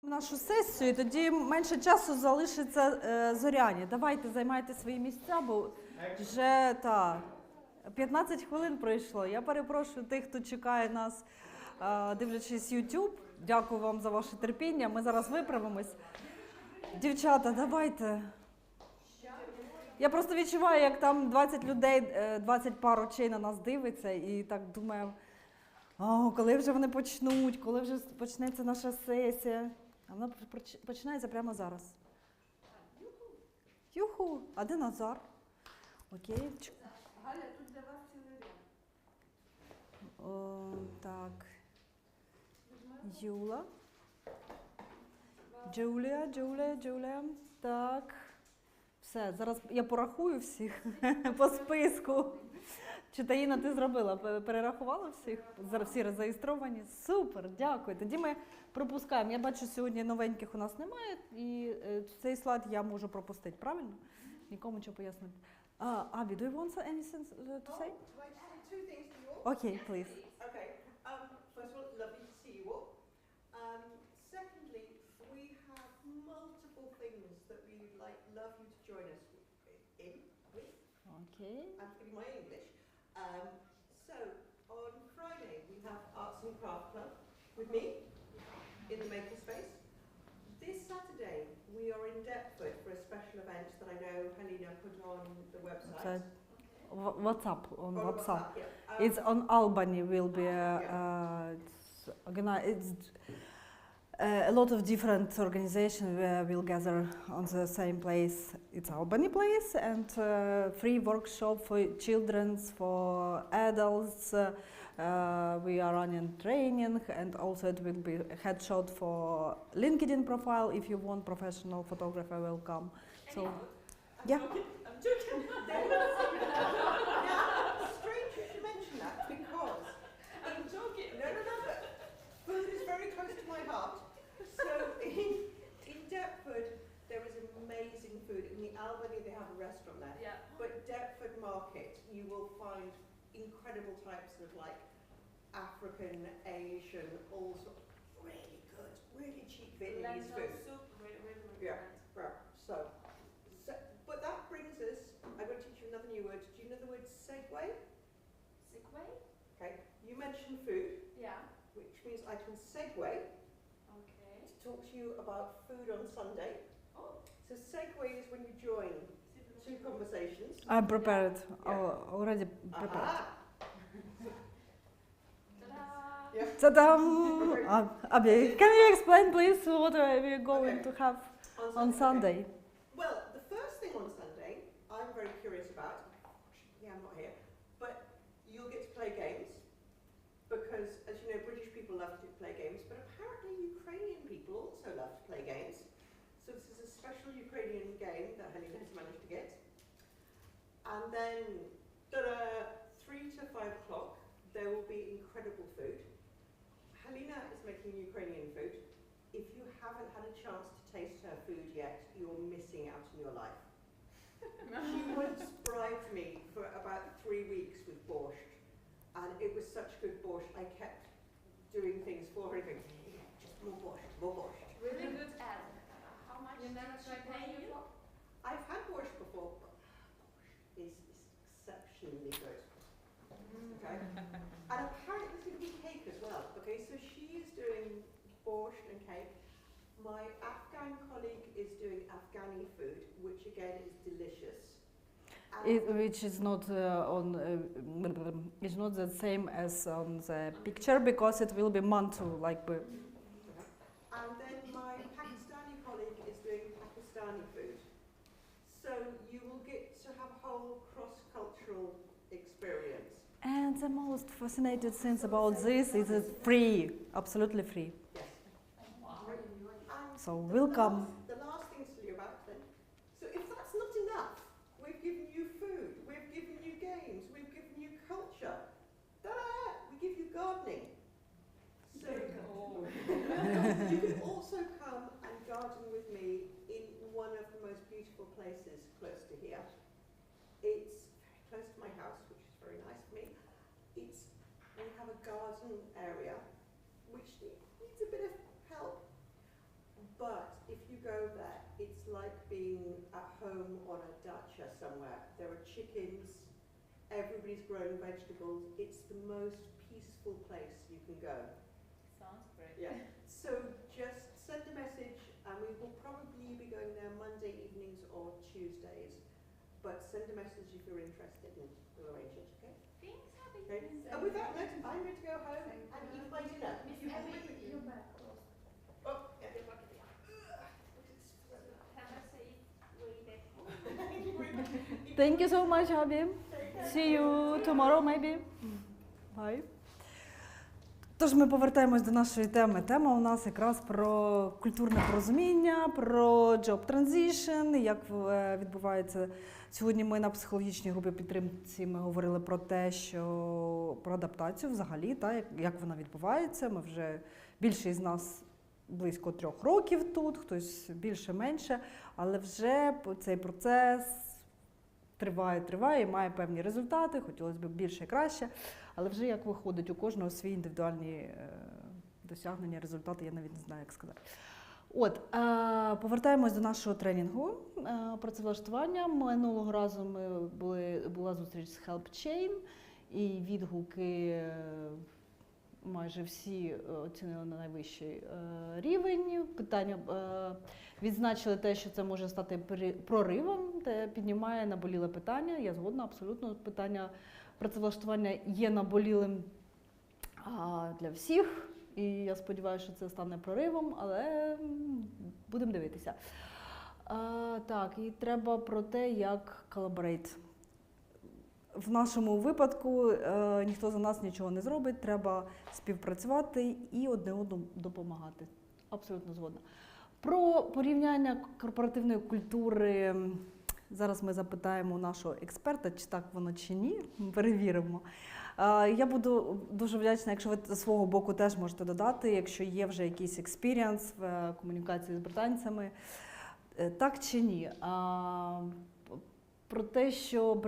Нашу сесію, тоді менше часу залишиться Зоряні. Давайте займайте свої місця, бо вже 15 хвилин пройшло. Я перепрошую тих, хто чекає нас, дивлячись YouTube. Дякую вам за ваше терпіння. Ми зараз виправимось. Дівчата, давайте. Я просто відчуваю, як там 20 людей, 20 пар очей на нас дивиться, і так думаю, коли вже вони почнуть, коли вже почнеться наша сесія. А вона починається прямо зараз. Юху! А де Назар? Окей. Галя, тут для вас цілий ряд. Так. Юла. Джулія. Так. Все, зараз я порахую всіх по списку. Чи Таїна, ти зробила? Перерахувала всіх? Зараз всі зареєстровані? Супер, дякую. Тоді ми пропускаємо. Я бачу, сьогодні новеньких у нас немає, і цей слайд я можу пропустити, правильно? Нікому нічого пояснити. Abby, do you want anything to say? Two things to you all. Okay, please. Okay. First of all, lovely to see you all. Secondly, we have multiple things that we would love you to join us with. Okay. I'm forgetting my English. So on Friday we have Arts and Craft Club with me in the makerspace. This Saturday we are in Deptford for a special event that I know Helena put on the website. WhatsApp, on WhatsApp. Yeah. It's on Albany will be a lot of different organizations will gather on the same place. It's Albany place, and free workshop for children, for adults. We are running training, and also it will be a headshot for LinkedIn profile. If you want professional photographer, will come. So, yeah. I'm joking. Strange you should mention that because I'm joking. No. But food is very close to my heart. So in Deptford there is amazing food. In the Albany they have a restaurant there. Yeah. But Deptford Market you will find incredible types of African, Asian, all sorts really good, really cheap Vietnamese food. Soup, really yeah. Right. So, but that brings us. I'm going to teach you another new word. Do you know the word segue? Segue? Okay. You mentioned food. Yeah. Which means I can segue. Okay. To talk to you about food on Sunday. Oh. So segue is when you join two conversations. I'm prepared. Already prepared. Yeah. Ta-dam! Abby, can you explain please what are we going to have on Sunday? Well, the first thing on Sunday I'm very curious about. Yeah, I'm not here, but you'll get to play games because, as you know, British people love to play games, but apparently Ukrainian people also love to play games. So this is a special Ukrainian game that Helena has managed to get. And then, 3 to 5 o'clock, there will be incredible food. Helena is making Ukrainian food. If you haven't had a chance to taste her food yet, you're missing out in your life. She once bribed me for about 3 weeks with borscht, and it was such good borscht. I kept doing things for her, just more borscht. Really good ad. How much did she pay you? I've had borscht before, but borscht is exceptionally good. Okay. And apparently there's going to be cake as well. Okay, so she is doing borscht and cake. My Afghan colleague is doing Afghani food, which again is delicious. Which is not it's not the same as on the picture because it will be mantu like. And then my Pakistani colleague is doing Pakistani food. So you will get to have a whole cross-cultural experience. And the most fascinating thing about this is it's free, absolutely free. Yes. So welcome. The last thing to tell you about then. So if that's not enough, we've given you food, we've given you games, we've given you culture. Ta-da! We give you gardening. So you can also come and garden with me in one of the most beautiful places close to here. It's very close to my house, which is very nice for me. We have a garden area which needs a bit of help. But if you go there, it's like being at home on a dacha somewhere. There are chickens, everybody's growing vegetables. It's the most peaceful place you can go. Sounds great. Yeah. So just send a message, and we will probably be going there Monday evenings or Tuesdays. But send a message if you're interested, and we'll arrange it. Okay? Thanks, happy. Okay. And with that note, I'm going to go home and eat my dinner. Miss You have Abby, it with you. you're back. Oh, yeah, you're back. Have a safe way back home. Thank you very much. Thank you so much, Abby. See you tomorrow, maybe. Bye. Тож ми повертаємось до нашої теми. Тема у нас якраз про культурне порозуміння, про job transition, як відбувається. Сьогодні ми на психологічній групі підтримці ми говорили про те, що про адаптацію взагалі, та, як вона відбувається. Ми вже більшість з нас близько 3 років тут, хтось більше-менше, але вже цей процес триває і має певні результати, хотілося б більше і краще, але вже як виходить, у кожного свої індивідуальні досягнення, результати, я навіть не знаю, як сказати. От, повертаємось до нашого тренінгу працевлаштування. Минулого разу була зустріч з Help Chain, і відгуки майже всі оцінили на найвищий рівень. Питання відзначили те, що це може стати проривом, те піднімає наболіле питання. Я згодна, абсолютно. Питання працевлаштування є наболілим для всіх. І я сподіваюся, що це стане проривом, але будемо дивитися. Так, і треба про те, як collaborate. В нашому випадку ніхто за нас нічого не зробить, треба співпрацювати і одне одному допомагати. Абсолютно згодна. Про порівняння корпоративної культури зараз ми запитаємо у нашого експерта, чи так воно, чи ні, перевіримо. Я буду дуже вдячна, якщо ви з свого боку теж можете додати, якщо є вже якийсь експірієнс в комунікації з британцями, так чи ні. Про те, що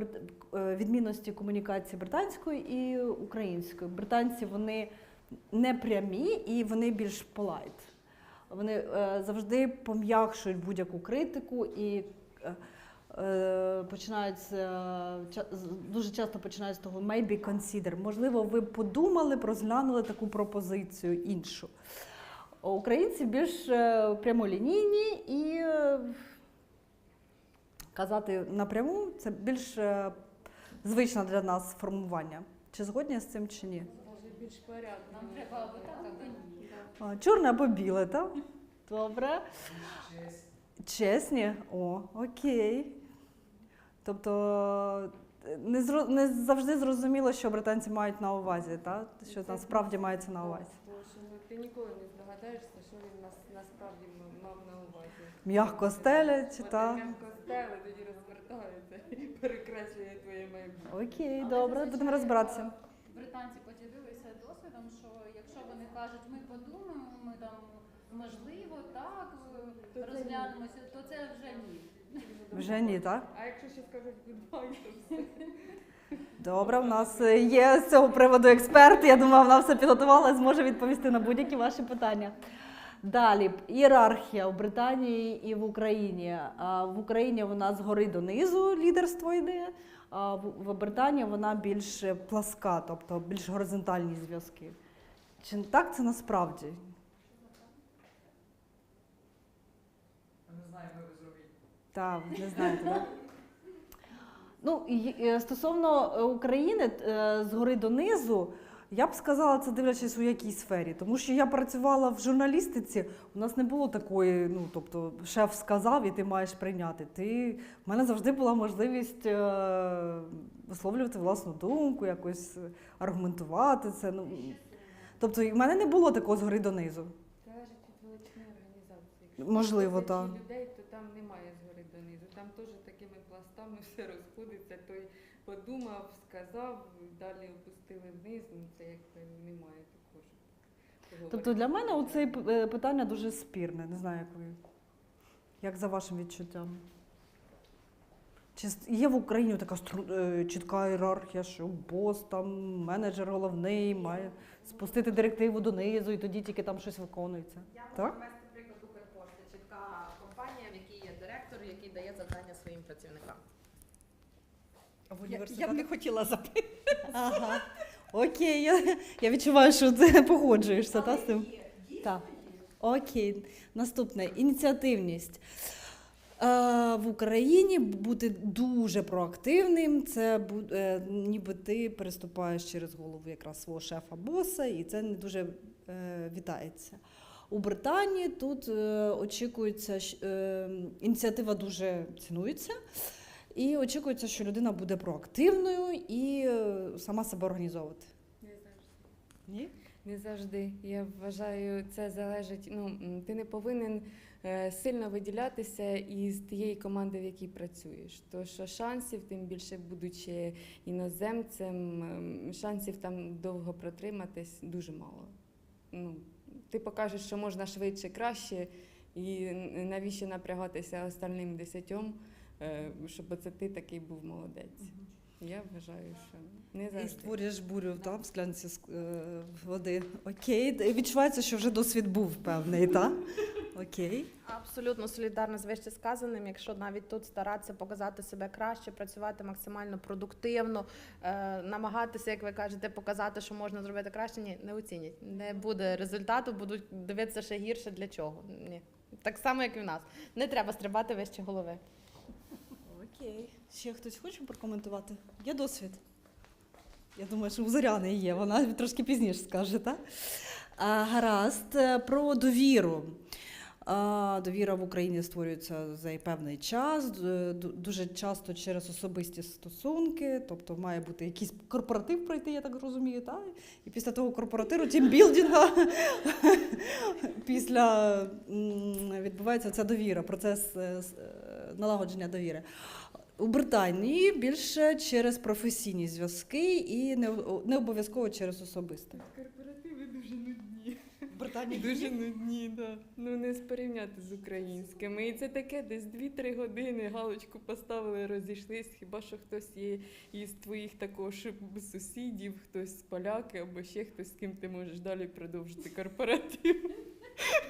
відмінності комунікації британської і української. Британці, вони не прямі і вони більш polite. Вони завжди пом'якшують будь-яку критику і дуже часто починають з того maybe consider. Можливо, ви подумали, розглянули таку пропозицію іншу. Українці більш прямолінійні і казати напряму – це більш звичне для нас формування. Чи згодні з цим, чи ні? Може більш порядно. Нам треба або так, або ні. Чорне або біле, так? Добре. Чесні? О, окей. Тобто не завжди зрозуміло, що британці мають на увазі, так? Що насправді мається на увазі. Тому що ти ніколи не здогадаєшся, що він насправді мав на увазі. М'яко стелять, так? М'яко стелить, тоді розвертається і перекреслює твоє майбутнє. Окей, Але добре, зазвичай, будемо розбиратися. Британці поділилися досвідом, що якщо вони кажуть, ми подумаємо, ми там можливо, так, розглянемося, то це вже ні. Вже ні, так? А якщо ще скажуть goodbye, то все. Добре, в нас є з цього приводу експерт. Я думаю, вона все підготувала і зможе відповісти на будь-які ваші питання. Далі, ієрархія в Британії і в Україні. В Україні вона згори донизу лідерство йде, а в Британії вона більш пласка, тобто більш горизонтальні зв'язки. Чи так це насправді? Не знаю, ми ви зробіть. Так, не знаєте, так? Ну, стосовно України, згори донизу, я б сказала, це дивлячись у якій сфері. Тому що я працювала в журналістиці, у нас не було такої, ну, тобто, шеф сказав і ти маєш прийняти. В мене завжди була можливість висловлювати власну думку, якось аргументувати це. Ну, тобто, в мене не було такого згори донизу. Залежить від величини організації. Якщо Можливо, 1000 так. людей, то там немає згори донизу. Там теж такими пластами все розходиться. Той подумав, сказав, далі опустили вниз, ну це якби немає такого. Тобто для мене оце питання дуже спірне. Не знаю, як за вашим відчуттям. Чи є в Україні така чітка ієрархія, що бос, там, менеджер головний, має спустити директиву донизу і тоді тільки там щось виконується? Я можу Так? навести приклад Укрпошти. працівникам. Я б не хотіла запитати. Ага. Окей, я відчуваю, що ти погоджуєшся з цим. Так. Окей. Наступне. Ініціативність. В Україні бути дуже проактивним, це ніби ти переступаєш через голову якраз свого шефа-боса, і це не дуже вітається. У Британії тут очікується, ініціатива дуже цінується, і очікується, що людина буде проактивною і сама себе організовувати. Не завжди. Ні? Не завжди. Я вважаю, це залежить. Ти не повинен сильно виділятися із тієї команди, в якій працюєш. То що шансів, тим більше будучи іноземцем, шансів там довго протриматись дуже мало. Ти покажеш, що можна швидше, краще, і навіщо напрягатися остальним 10, щоб це ти такий був молодець. Я вважаю, що не завжди. І створюєш бурю в склянці води. Окей. Відчувається, що вже досвід був певний, так? Окей. Абсолютно солідарна з вище сказаним. Якщо навіть тут старатися показати себе краще, працювати максимально продуктивно, намагатися, як ви кажете, показати, що можна зробити краще, ні, не оцінять. Не буде результату, будуть дивитися ще гірше, для чого. Ні. Так само, як і в нас. Не треба стрибати вище голови. Окей. Ще хтось хоче прокоментувати? Є досвід? Я думаю, що у Зоряни є, вона трошки пізніше скаже, так? Гаразд. Про довіру. Довіра в Україні створюється за певний час, дуже часто через особисті стосунки, тобто має бути якийсь корпоратив пройти, я так розумію, так? І після того корпоративу, тімбілдинга, після відбувається ця довіра, процес налагодження довіри. У Британії більше через професійні зв'язки і не обов'язково через особисте. Корпоративи дуже нудні. В Британії Дуже нудні, так. Не порівняти з українськими. І це таке, десь 2-3 години галочку поставили, розійшлись. Хіба що хтось є із твоїх також сусідів, хтось поляки або ще хтось, з ким ти можеш далі продовжити корпоратив.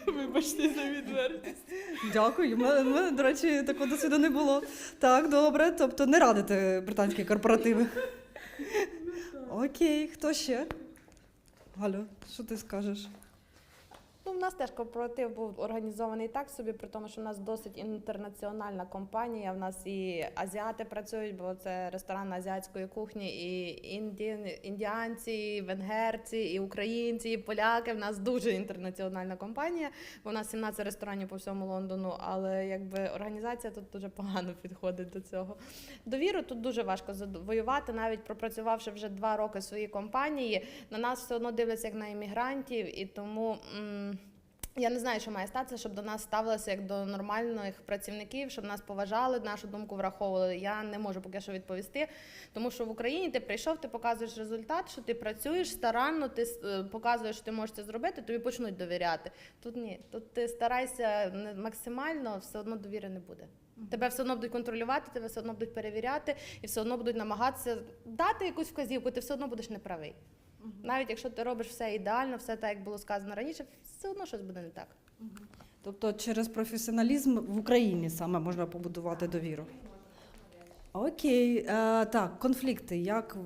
Вибачте за відвертість. Дякую. У мене, до речі, такого досвіду не було. Так, добре. Тобто не радите британські корпоративи. Окей, хто ще? Галю, що ти скажеш? У нас теж корпоратив був організований так собі, при тому, що в нас досить інтернаціональна компанія. В нас і азіати працюють, бо це ресторан азіатської кухні, і індіанці, і венгерці, і українці, і поляки. В нас дуже інтернаціональна компанія, бо в нас 17 ресторанів по всьому Лондону, але якби організація тут дуже погано підходить до цього. Довіру тут дуже важко завоювати, навіть пропрацювавши вже 2 роки в своїй компанії, на нас все одно дивляться як на іммігрантів, і тому я не знаю, що має статися, щоб до нас ставилося як до нормальних працівників, щоб нас поважали, нашу думку враховували. Я не можу поки що відповісти, тому що в Україні ти прийшов, ти показуєш результат, що ти працюєш старанно, ти показуєш, що ти можеш це зробити, тобі почнуть довіряти. Тут ні, тут ти старайся максимально, все одно довіри не буде. Тебе все одно будуть контролювати, тебе все одно будуть перевіряти і все одно будуть намагатися дати якусь вказівку, ти все одно будеш неправий. Навіть якщо ти робиш все ідеально, все так, як було сказано раніше, все одно щось буде не так. Тобто через професіоналізм в Україні саме можна побудувати довіру? Окей. Так, конфлікти. Як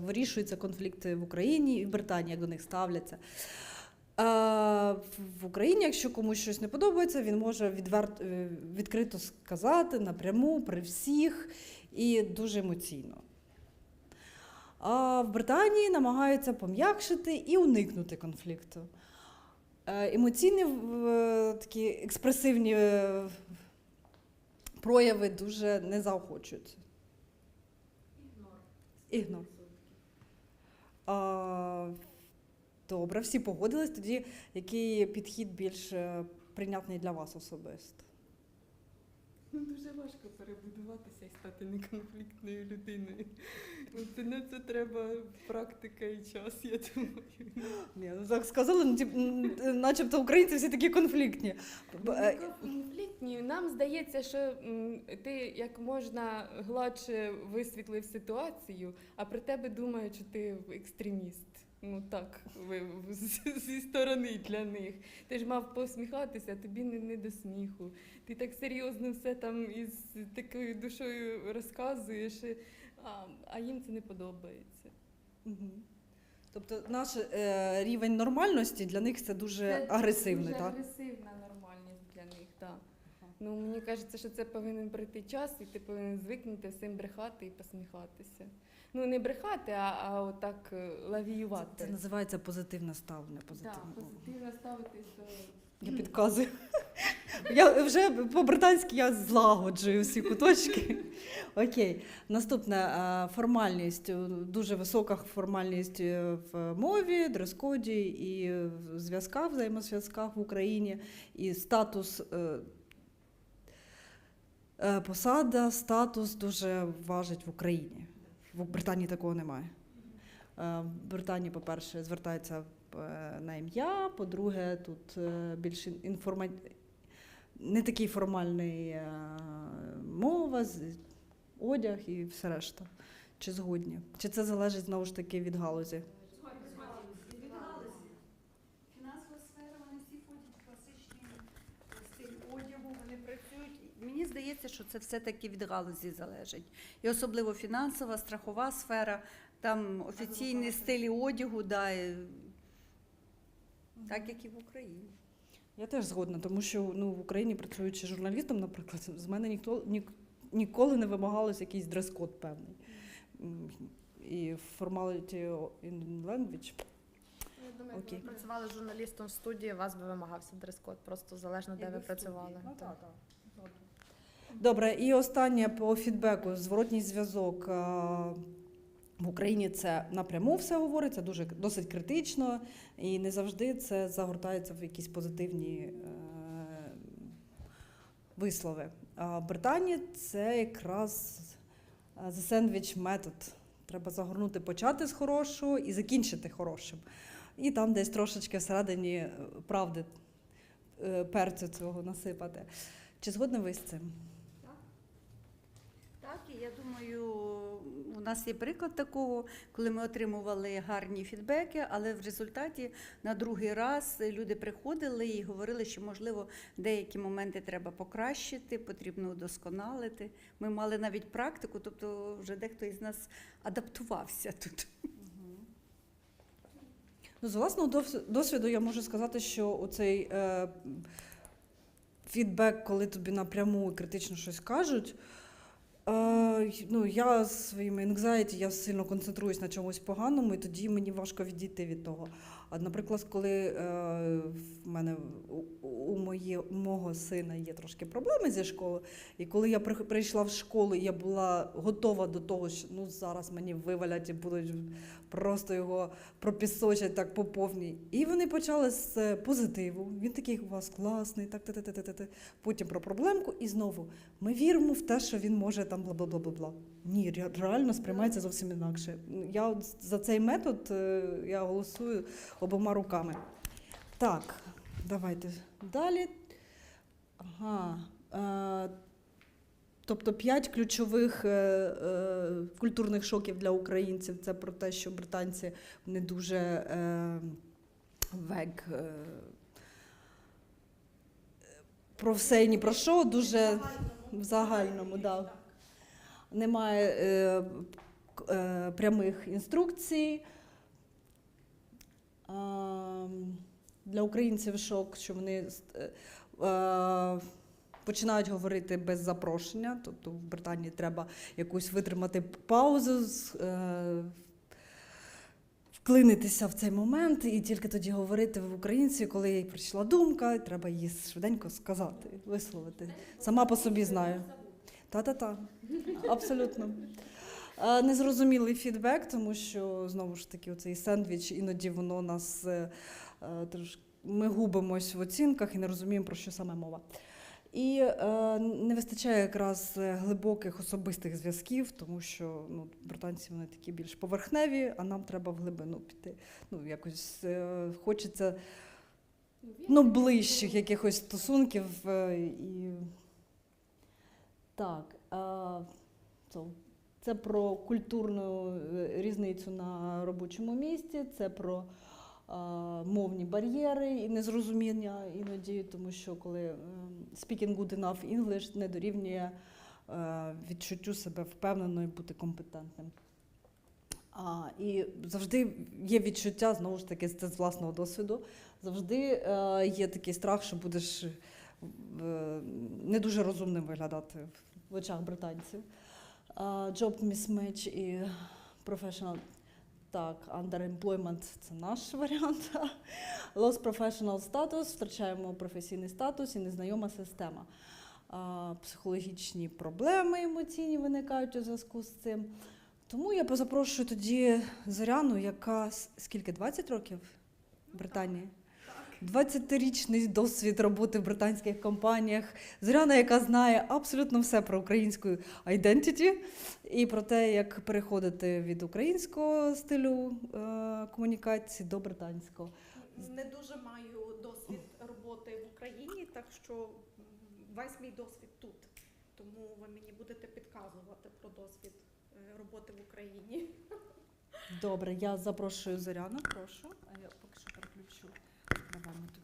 вирішуються конфлікти в Україні і в Британії, як до них ставляться? В Україні, якщо комусь щось не подобається, він може відкрито сказати напряму, при всіх і дуже емоційно. А в Британії намагаються пом'якшити і уникнути конфлікту. Емоційні такі експресивні прояви дуже не заохочуються. Ігнор. Добре, всі погодились. Тоді який підхід більш прийнятний для вас особисто? Дуже важко перебудуватися і стати неконфліктною людиною. На це треба практика і час, я думаю. Ні, так сказали, начебто українці всі такі конфліктні. Конфліктні. Нам здається, що ти як можна гладше висвітлив ситуацію, а про тебе думають, що ти екстреміст. Ну так, зі сторони для них. Ти ж мав посміхатися, а тобі не до сміху. Ти так серйозно все там із такою душою розказуєш, а їм це не подобається. Мгм. Тобто наш рівень нормальності для них це дуже агресивний, дуже так? агресивна нормальність для них, так. Ну, мені кажеться, що це повинен пройти час, і ти повинен звикнути всім брехати і посміхатися. Ну, не брехати, а отак лавіювати. Це називається позитивне ставлення. Так, Позитивне. позитивно ставитись до... Я підказую. Я вже по-британськи я злагоджую всі куточки. Окей. Наступна формальність, дуже висока формальність в мові, дрес-коді і в зв'язках, взаємозв'язках в Україні. І статус, посада, статус дуже важить в Україні. В Британії такого немає. В Британії, по-перше, звертаються на ім'я, по-друге, тут більш не такий формальний мова, одяг і все решта. Чи згодні? Чи це залежить, знову ж таки, від галузі? Від галузі. Фінансова сфера, вони всі ходять в класичний стиль одягу, вони працюють. Мені здається, що це все-таки від галузі залежить. І особливо фінансова, страхова сфера, там офіційний стиль одягу, да, так як і в Україні. Я теж згодна, тому що в Україні, працюючи журналістом, наприклад, з мене ніколи не вимагалось якийсь дрес-код певний. І formality in language. Я думаю, Окей. якби ви працювали журналістом в студії, у вас би вимагався дрес-код, просто залежно, де ви працювали. Так. Добре, і останнє по фідбеку, зворотній зв'язок. В Україні це напряму все говориться, досить критично, і не завжди це загортається в якісь позитивні вислови. А в Британії це якраз the sandwich method. Треба загорнути, почати з хорошого і закінчити хорошим. І там десь трошечки всередині правди перцю цього насипати. Чи згодні ви з цим? Так, і я думаю, у нас є приклад такого, коли ми отримували гарні фідбеки, але в результаті на другий раз люди приходили і говорили, що, можливо, деякі моменти треба покращити, потрібно удосконалити. Ми мали навіть практику, тобто вже дехто із нас адаптувався тут. З власного досвіду я можу сказати, що оцей фідбек, коли тобі напряму і критично щось кажуть, я своїми anxiety, я сильно концентруюсь на чомусь поганому, і тоді мені важко відійти від того. А, наприклад, коли в мене у мого сина є трошки проблеми зі школи, і коли я прийшла в школу, я була готова до того, що зараз мені вивалять і будуть просто його пропісочать так по повній. І вони почали з позитиву. Він такий у вас класний, так. Потім про проблемку і знову. Ми віримо в те, що він може там бла-бла-бла-бла. Ні, реально сприймається зовсім інакше. Я за цей метод я голосую обома руками. Так, давайте далі. Тобто 5 ключових культурних шоків для українців. Це про те, що британці не дуже про все і ні про що, дуже в загальному, да. Немає прямих інструкцій. Для українців шок, що вони починають говорити без запрошення, тобто в Британії треба якусь витримати паузу, вклинитися в цей момент і тільки тоді говорити в українці, коли їй прийшла думка, треба її швиденько сказати, висловити. Сама по собі знаю. Та-та-та, абсолютно. Незрозумілий фідбек, тому що, знову ж таки, оцей сендвіч, іноді воно нас трошки, ми губимось в оцінках і не розуміємо, про що саме мова. І не вистачає якраз глибоких особистих зв'язків, тому що британці вони такі більш поверхневі, а нам треба в глибину піти. Якось хочеться ближчих якихось стосунків. І... Так, Це про культурну різницю на робочому місці, це про мовні бар'єри і незрозуміння іноді, тому що коли speaking good enough English не дорівнює відчуттю себе впевнено і бути компетентним. І завжди є відчуття, знову ж таки, це з власного досвіду, завжди є такий страх, що будеш не дуже розумним виглядати в очах британців. Job mismatch і professional, так, underemployment – це наш варіант. Lost professional status, втрачаємо професійний статус і незнайома система. Психологічні проблеми емоційні виникають у зв'язку з цим. Тому я позапрошую тоді Зоряну, яка скільки, 20 років в Британії? 20-річний досвід роботи в британських компаніях. Зоряна, яка знає абсолютно все про українську identity і про те, як переходити від українського стилю комунікації до британського. Не дуже маю досвід роботи в Україні, так що весь мій досвід тут. Тому ви мені будете підказувати про досвід роботи в Україні. Добре, я запрошую Зоряну, прошу. А я поки що переключу програму тобі.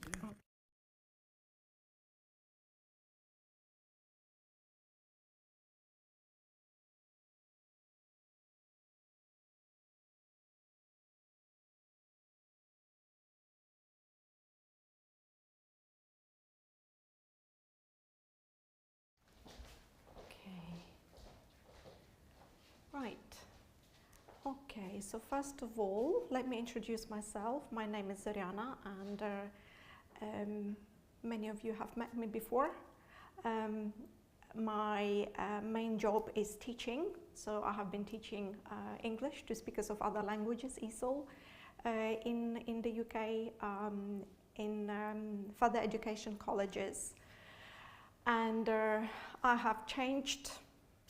Right. Okay, so first of all, let me introduce myself. My name is Zoryana, and many of you have met me before. My main job is teaching, so I have been teaching English to speakers of other languages, ESOL, in the UK, in further education colleges. And I have changed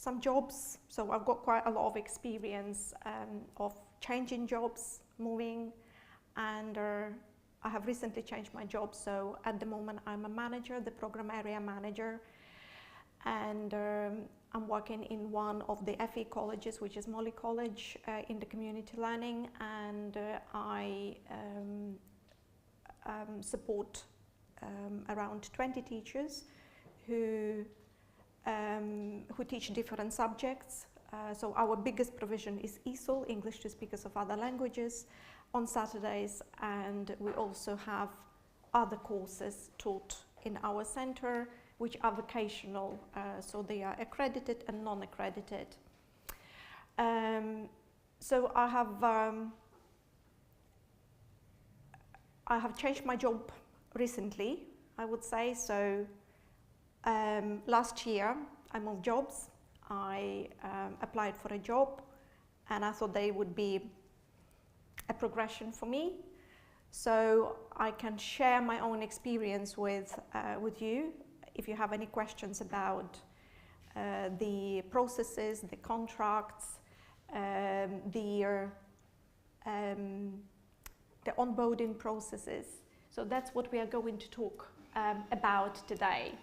some jobs, so I've got quite a lot of experience of changing jobs, moving, and I have recently changed my job, so at the moment I'm a manager, the program area manager, and I'm working in one of the FE colleges, which is Molly College, in the community learning, and I support around 20 teachers who teach different subjects. So our biggest provision is ESOL, English to speakers of other languages, on Saturdays, and we also have other courses taught in our center, which are vocational, so they are accredited and non-accredited. So I have changed my job recently, I would say. So last year I moved jobs. I applied for a job, and I thought they would be a progression for me, so I can share my own experience with you if you have any questions about the processes, the contracts, the onboarding processes. So that's what we are going to talk about today.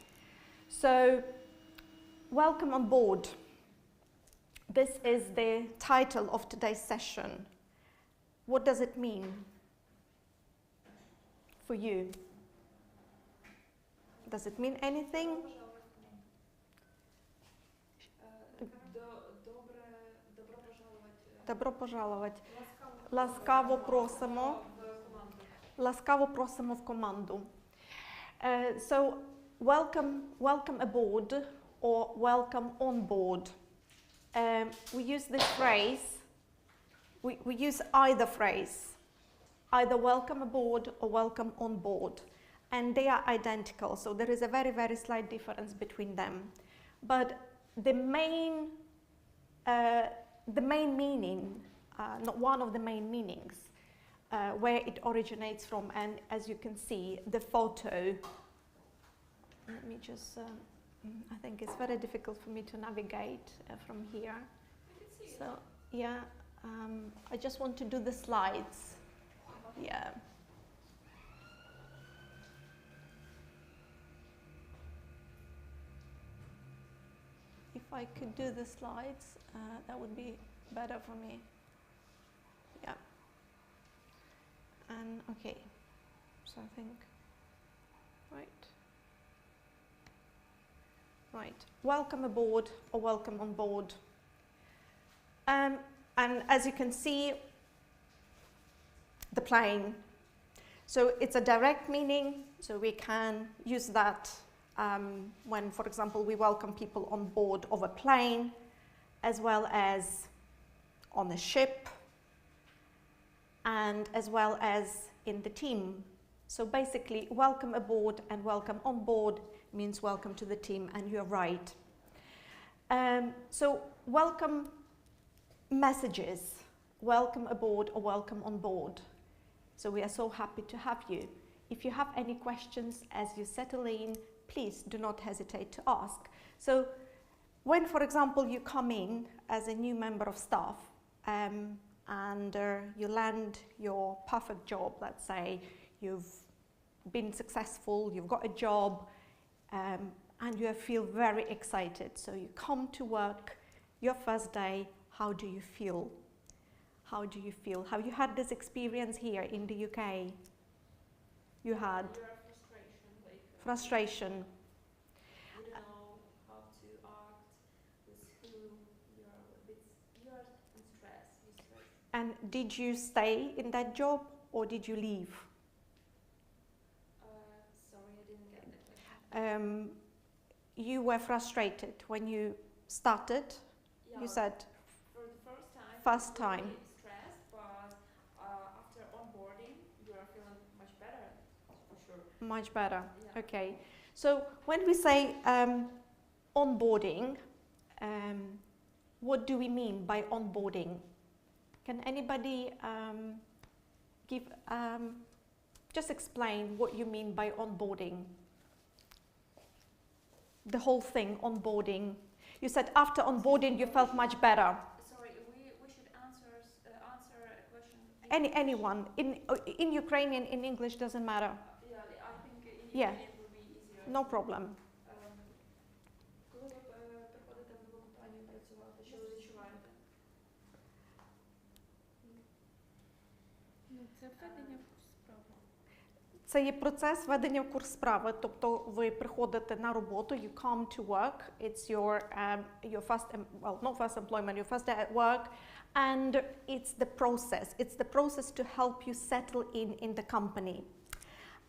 So, welcome on board. This is the title of today's session. What does it mean for you? Does it mean anything? Добро пожаловать. Ласкаво просимо. Ласкаво просимо в команду. So, welcome aboard or welcome on board. We use this phrase, we use either phrase, either welcome aboard or welcome on board, and they are identical, so there is a very, very slight difference between them. But the main meaning, not one of the main meanings, where it originates from, and as you can see, the photo. Let me just, I think it's very difficult for me to navigate from here. So, yeah, I just want to do the slides. Yeah. If I could do the slides, that would be better for me. Yeah. And okay, so I think, right. Right, welcome aboard or welcome on board. And as you can see, the plane. So it's a direct meaning, so we can use that when, for example, we welcome people on board of a plane, as well as on a ship, and as well as in the team. So basically, welcome aboard and welcome on board means welcome to the team, and you're right. So welcome messages, welcome aboard or welcome on board. So we are so happy to have you. If you have any questions as you settle in, please do not hesitate to ask. So when, for example, you come in as a new member of staff and you land your perfect job, let's say you've been successful, you've got a job, and you feel very excited. So you come to work, your first day, how do you feel? How do you feel? Have you had this experience here in the UK? You had? Frustration. You don't know how to act, with whom, you're in stress. And did you stay in that job or did you leave? Sorry, I didn't get the question. You were frustrated when you started, Yeah, you said? For the first time. First time. Really stressed, but after onboarding, you are feeling much better, for sure. Much better, Yeah. okay. So when we say onboarding, what do we mean by onboarding? Can anybody just explain what you mean by onboarding? The whole thing, onboarding. You said after onboarding you felt much better. Sorry, we should answer a question. Anyone, in Ukrainian, in English, doesn't matter. Yeah, I think in Yeah. Ukrainian will be easier. No problem. Коли ви приходите в нову компанію працювати, що ви відчуваєте? Це введення в курс справи. Це є процес введення в курс справи, тобто ви приходите на роботу, you come to work, it's your first, well, not first employment, your first day at work, and it's the process to help you settle in the company.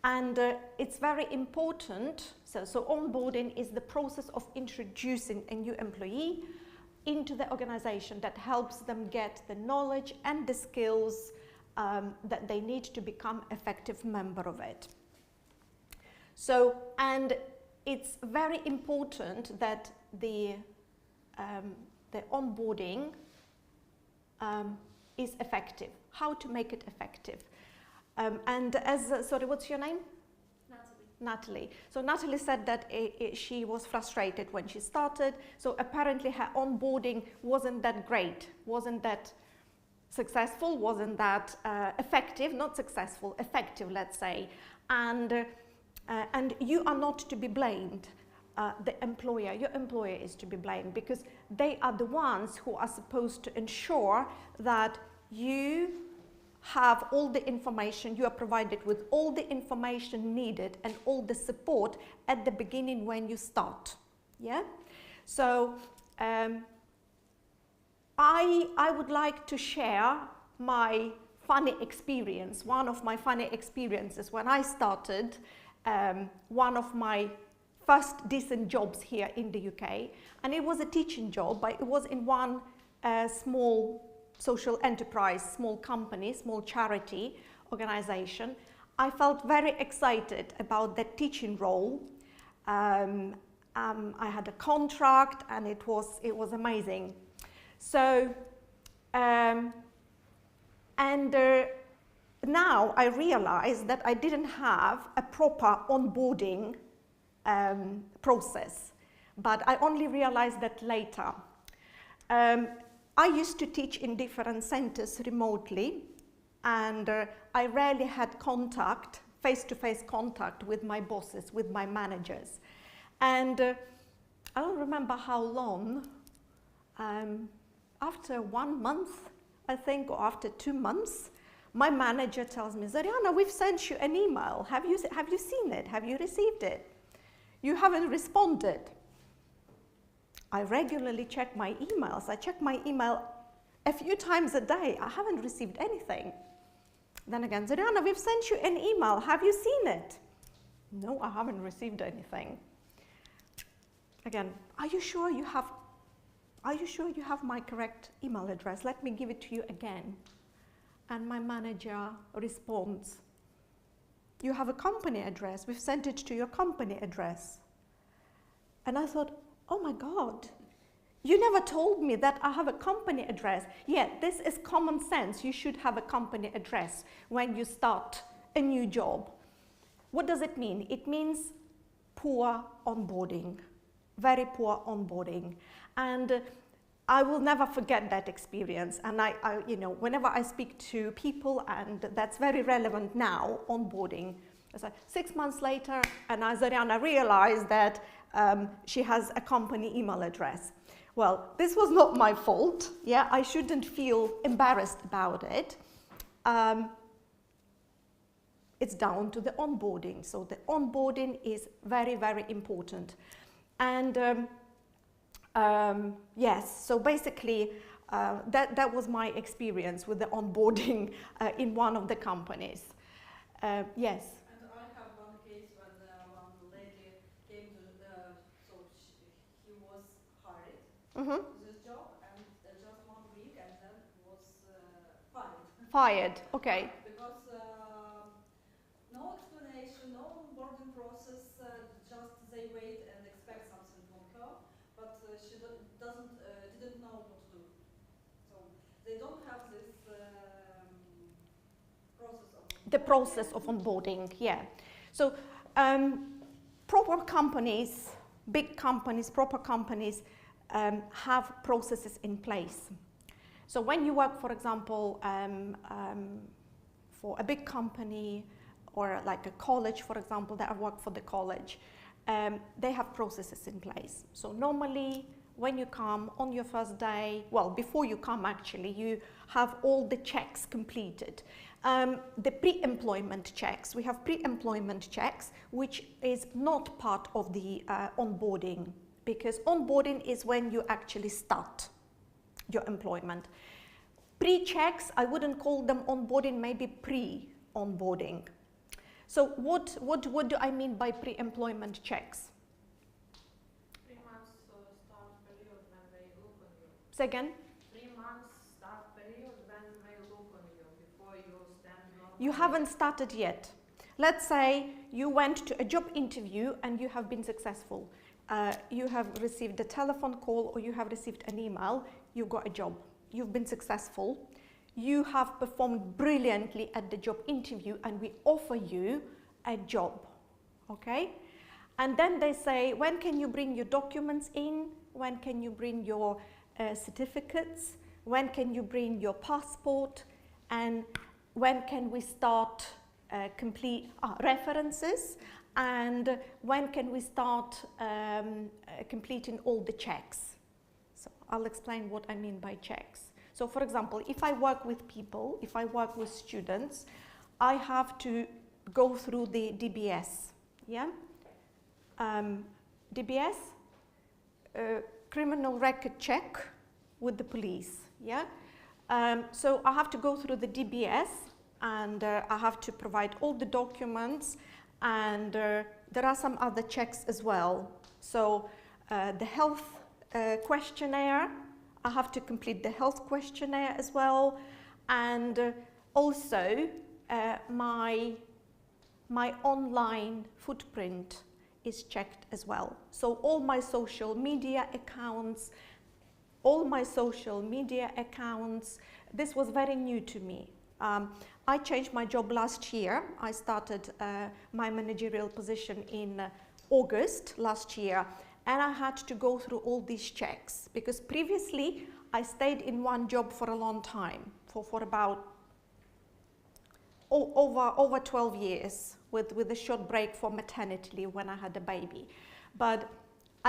And it's very important, so onboarding is the process of introducing a new employee into the organization that helps them get the knowledge and the skills that they need to become effective member of it. So, and it's very important that the onboarding is effective. How to make it effective? And sorry, what's your name? Natalie. So Natalie said that she was frustrated when she started. So apparently her onboarding wasn't that great, wasn't that successful, wasn't that effective, not successful, effective, let's say. And you are not to be blamed. The employer, your employer is to be blamed because they are the ones who are supposed to ensure that you have all the information, you are provided with all the information needed and all the support at the beginning when you start. Yeah? So I would like to share my funny experience, one of my funny experiences when I started one of my first decent jobs here in the UK, and it was a teaching job, but it was in one small social enterprise, small company, small charity organization. I felt very excited about that teaching role. I had a contract and it was amazing. So, now I realize that I didn't have a proper onboarding process, but I only realized that later. I used to teach in different centers remotely, and I rarely had contact, face-to-face contact with my bosses, with my managers. And I don't remember how long, After 1 month, I think, or after 2 months, my manager tells me, Zoryana, we've sent you an email. Have you seen it? Have you received it? You haven't responded. I regularly check my emails. I check my email a few times a day. I haven't received anything. Then again, Zoryana, we've sent you an email. Have you seen it? No, I haven't received anything. Again, are you sure you have my correct email address? Let me give it to you again. And my manager responds, you have a company address. We've sent it to your company address. And I thought, oh my God, you never told me that I have a company address. Yeah, this is common sense. You should have a company address when you start a new job. What does it mean? It means poor onboarding, very poor onboarding. And I will never forget that experience. And whenever I speak to people, and that's very relevant now, onboarding. It's like 6 months later, and Zoryana realized that she has a company email address. Well, this was not my fault. Yeah, I shouldn't feel embarrassed about it. It's down to the onboarding. So the onboarding is very, very important. And yes, so basically that was my experience with the onboarding in one of the companies. Yes. And I have one case when one lady came to he was hired Mm-hmm. to this job, and just 1 week, and then was fired. Fired, okay. Because no explanation, no onboarding process, just they wait and expect something from her, but she didn't know what to do. So they don't have this process of The process of onboarding, yeah. So proper companies, big companies, proper companies have processes in place. So when you work, for example, for a big company or like a college, for example, that I work for the college, they have processes in place. So normally when you come on your first day, well, before you come actually, you have all the checks completed. The pre-employment checks, we have pre-employment checks, which is not part of the onboarding, because onboarding is when you actually start your employment. Pre-checks, I wouldn't call them onboarding, maybe pre-onboarding. So what do I mean by pre-employment checks? 3 months start period when they look on you. Say again? 3 months start period when they look on you before you stand on. You haven't started yet. Let's say you went to a job interview and you have been successful. You have received a telephone call or you have received an email, you got a job. You've been successful. You have performed brilliantly at the job interview and we offer you a job, okay? And then they say, when can you bring your documents in? When can you bring your certificates? When can you bring your passport? And when can we start complete references? And when can we start completing all the checks? So I'll explain what I mean by checks. So for example, if I work with people, if I work with students, I have to go through the DBS, yeah? DBS, criminal record check with the police, yeah? So I have to go through the DBS and I have to provide all the documents, and there are some other checks as well. So the health questionnaire, I have to complete the health questionnaire as well, and also my online footprint is checked as well. So all my social media accounts, this was very new to me. I changed my job last year. I started my managerial position in August last year, and I had to go through all these checks because previously I stayed in one job for a long time, for about over 12 years with a short break for maternity leave when I had a baby. But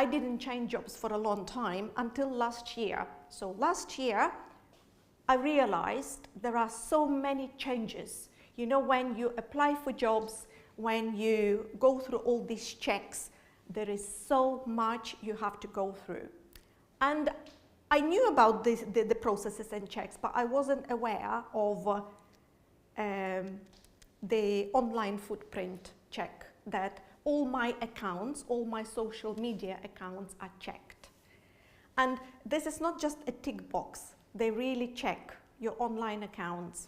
I didn't change jobs for a long time until last year. So last year, I realized there are so many changes. You know, when you apply for jobs, when you go through all these checks, there is so much you have to go through. And I knew about the processes and checks, but I wasn't aware of the online footprint check, that all my accounts, all my social media accounts are checked. And this is not just a tick box. They really check your online accounts.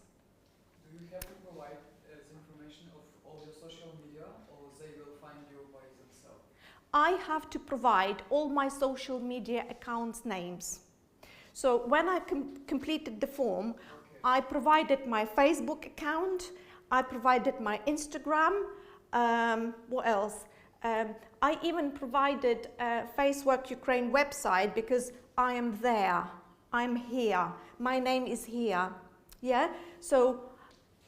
Do you have to provide the information of all your social media, or they will find you by themselves? I have to provide all my social media accounts' names. So when I completed the form, I provided my Facebook account, I provided my Instagram, what else? I even provided Facework Ukraine website because I am there, I'm here, my name is here, yeah? So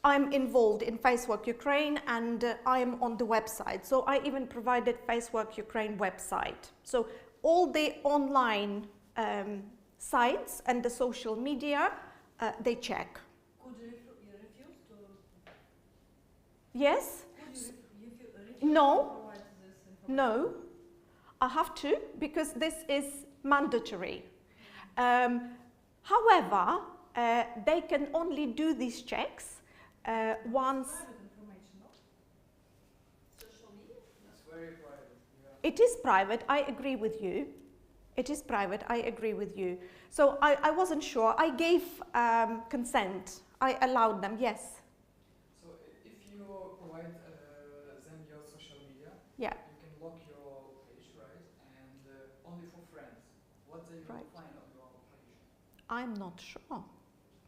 I'm involved in Facework Ukraine and I am on the website. So I even provided Facework Ukraine website. So all the online sites and the social media, they check. Could you refuse to? Yes? Could you refuse No. to provide this information? No, I have to because this is mandatory. However, they can only do these checks once. Private information, no? Social media? It's very private. Yeah. It is private, I agree with you. It is private, I agree with you. So I wasn't sure. I gave consent. I allowed them, yes. So if you provide them your social media, Yeah. you can lock your page, right? And only for friends. What they will Right. find on your page? I'm not sure.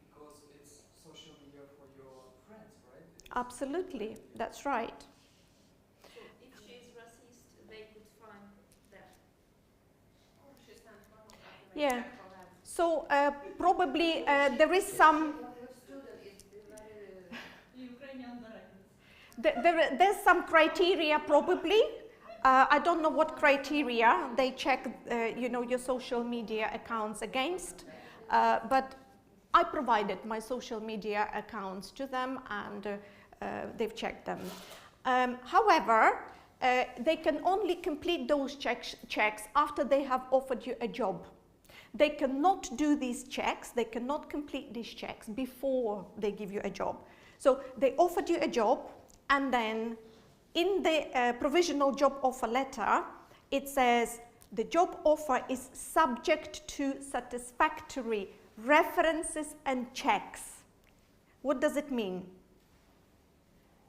Because it's social media for your friends, right? Absolutely, that's right. So if she is racist, they could find that. Or she sent one of them. they Yeah. check for them. So probably there is some. Ukrainian directors. There's some criteria probably. I don't know what criteria they check, you know, your social media accounts against, but I provided my social media accounts to them and they've checked them. However, they can only complete those checks after they have offered you a job. They cannot do these checks, they cannot complete these checks before they give you a job. So they offered you a job, and then in the provisional job offer letter, it says the job offer is subject to satisfactory references and checks. What does it mean?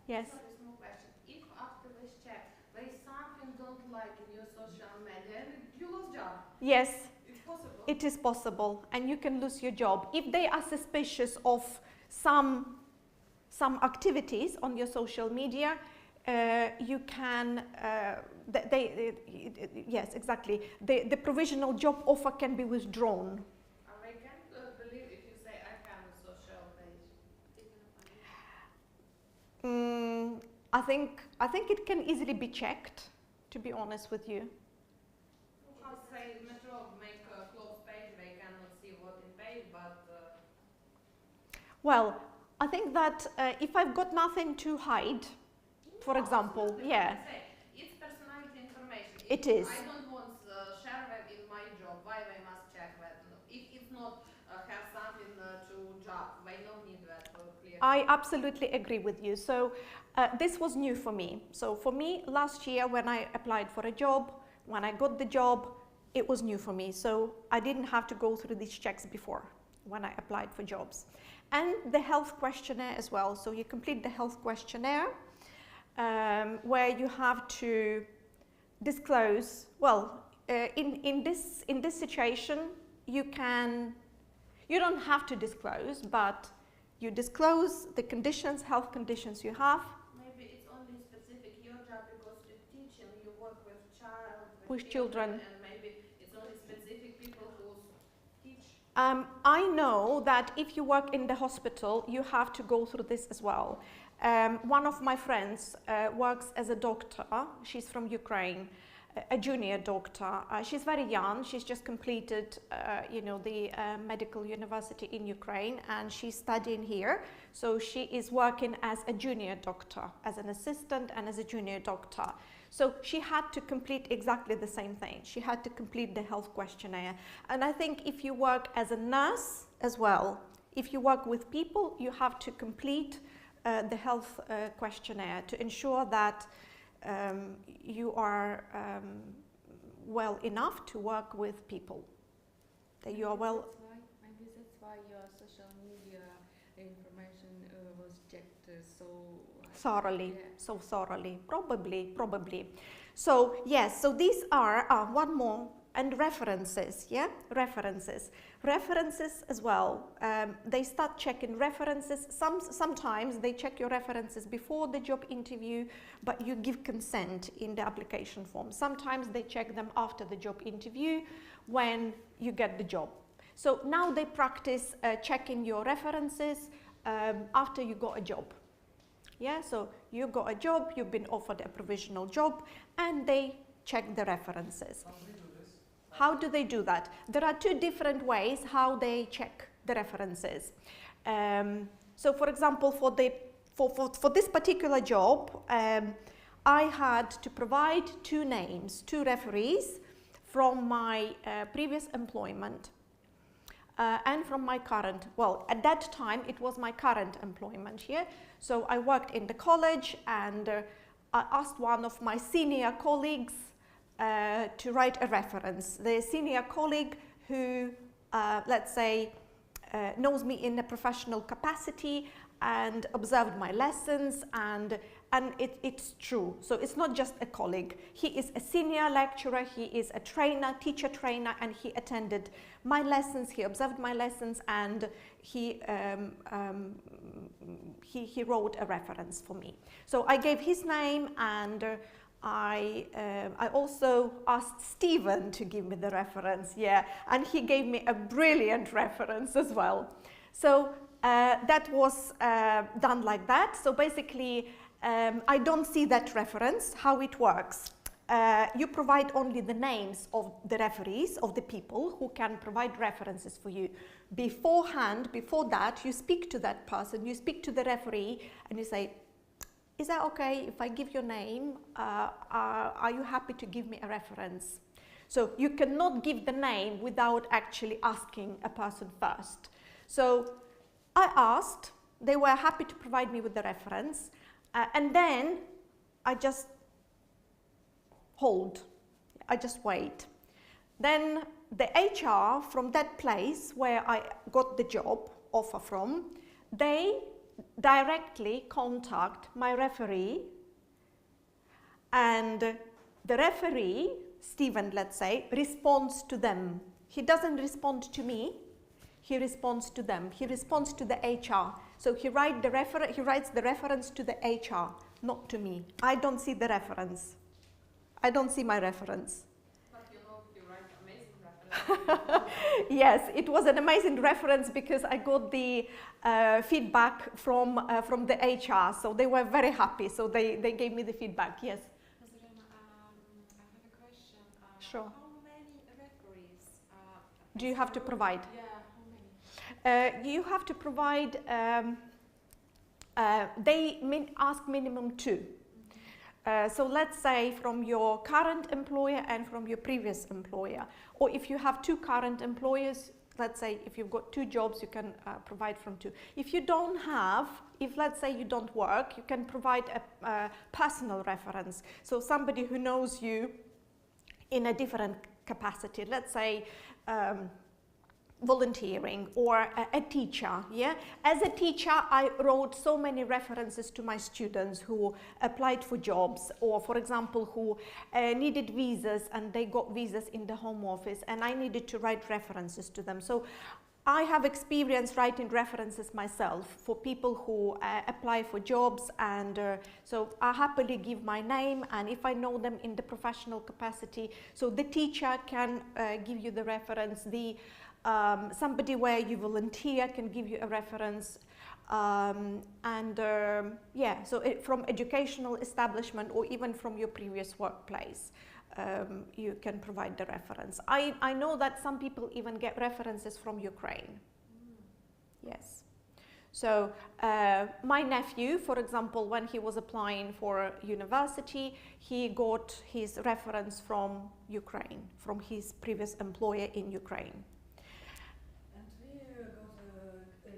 Yes? Sorry, small question. If after this check there is something don't like in your social media and you lose job, Yes, it's possible. it is possible, and you can lose your job. If they are suspicious of some activities on your social media, you can, yes, exactly. The provisional job offer can be withdrawn. I can't believe if you say I have a social page. I think it can easily be checked, to be honest with you. How say Metro make a closed page, they cannot see what in page, but Well, I think that if I've got nothing to hide, for example, yeah, it's personality information. It is. I don't want share that in my job. Why they must check that? If it's not have something to job, they don't need that clear. I absolutely agree with you. So this was new for me. So for me, last year when I applied for a job, when I got the job, it was new for me. So I didn't have to go through these checks before when I applied for jobs. And the health questionnaire as well. So you complete the health questionnaire where you have to disclose, well, in this situation, you don't have to disclose, but you disclose the conditions, health conditions you have. Maybe it's only specific your job because you're teaching, you work with With children. and maybe it's only specific people who teach. I know that if you work in the hospital, you have to go through this as well. One of my friends works as a doctor. She's from Ukraine. a junior doctor. She's very young. She's just completed, the medical university in Ukraine, and she's studying here. So she is working as a junior doctor, as an assistant and as a junior doctor. So she had to complete exactly the same thing. She had to complete the health questionnaire. And I think if you work as a nurse as well, if you work with people, you have to complete the health questionnaire to ensure that you are well enough to work with people. That you are well. Maybe that's why your social media information was checked so Thoroughly, yeah. so thoroughly, probably. So yes, so these are one more, and references, yeah, references as well. They start checking references. Sometimes they check your references before the job interview, but you give consent in the application form. Sometimes they check them after the job interview when you get the job. So now they practice checking your references after you got a job. Yeah, so you got a job, you've been offered a provisional job, and they check the references. How do they do this? How do they do that? There are two different ways how they check the references. So for example, for this particular job, I had to provide two names, two referees from my previous employment and from my current, well, at that time it was my current employment here. So I worked in the college, and I asked one of my senior colleagues to write a reference. The senior colleague who, let's say, knows me in a professional capacity and observed my lessons, and it's true. So it's not just a colleague. He is a senior lecturer, he is a trainer, teacher trainer, and he attended my lessons, he observed my lessons, and he wrote a reference for me. So I gave his name, and I also asked Stephen to give me the reference, yeah, and he gave me a brilliant reference as well. So that was done like that. So basically, I don't see that reference, how it works. You provide only the names of the referees, of the people who can provide references for you. Beforehand, before that, you speak to that person, you speak to the referee, and you say, is that okay if I give your name? Are you happy to give me a reference? So you cannot give the name without actually asking a person first. So I asked, they were happy to provide me with the reference, and then I just hold, I just wait. Then the HR from that place where I got the job offer from, they directly contact my referee, and the referee, Stephen, let's say, responds to them. He doesn't respond to me, he responds to them. He responds to the HR. So he writes the reference to the HR, not to me. I don't see the reference. I don't see my reference. But you write amazing reference. Yes, it was an amazing reference because I got the feedback from the HR. So they were very happy. So they gave me the feedback. Yes. Zoryana, I have a question. Sure. How many referees Do you have to provide? Yeah, how many? You have to provide, they ask minimum 2. So let's say from your current employer and from your previous employer. Or if you have 2 current employers, let's say if you've got 2 jobs, you can provide from 2. If you don't have, if let's say you don't work, you can provide a personal reference. So somebody who knows you in a different capacity, let's say volunteering, or a teacher, yeah? As a teacher, I wrote so many references to my students who applied for jobs, or for example, who needed visas and they got visas in the Home Office, and I needed to write references to them. So I have experience writing references myself for people who apply for jobs, and so I happily give my name, and if I know them in the professional capacity, so the teacher can give you the reference, somebody where you volunteer can give you a reference, yeah, so from educational establishment or even from your previous workplace. you can provide the reference. I know that some people even get references from Ukraine. Yes. So my nephew, for example, when he was applying for university, he got his reference from Ukraine, from his previous employer in Ukraine. And we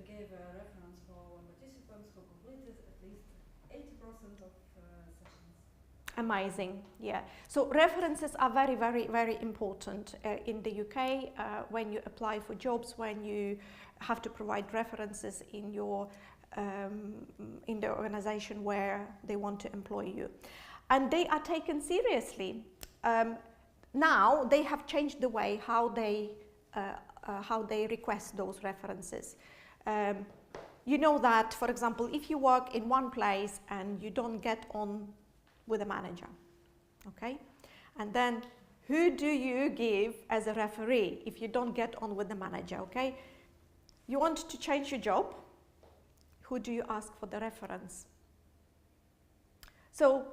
gave a reference for participants who completed at least 80% of sessions. Amazing, yeah. So references are very, very, very important in the UK when you apply for jobs, when you have to provide references in your in the organization where they want to employ you, and they are taken seriously. Now they have changed the way how they request those references. You know that, for example, if you work in one place and you don't get on with a manager, okay, and then who do you give as a referee if you don't get on with the manager, okay? You want to change your job, who do you ask for the reference? So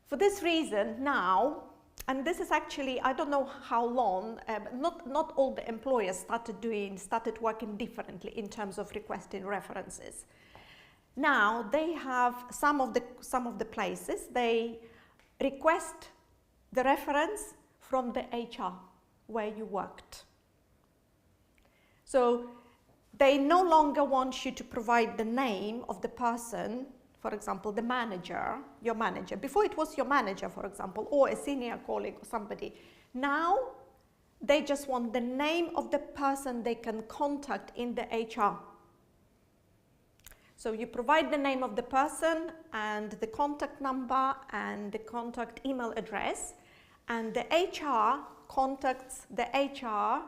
for this reason now, and this is actually, I don't know how long, not all the employers started working differently in terms of requesting references. Now they have some of the places, they request the reference from the HR where you worked. So they no longer want you to provide the name of the person, for example, the manager, your manager. Before it was your manager, for example, or a senior colleague or somebody. Now they just want the name of the person they can contact in the HR. So you provide the name of the person and the contact number and the contact email address, and the HR contacts the HR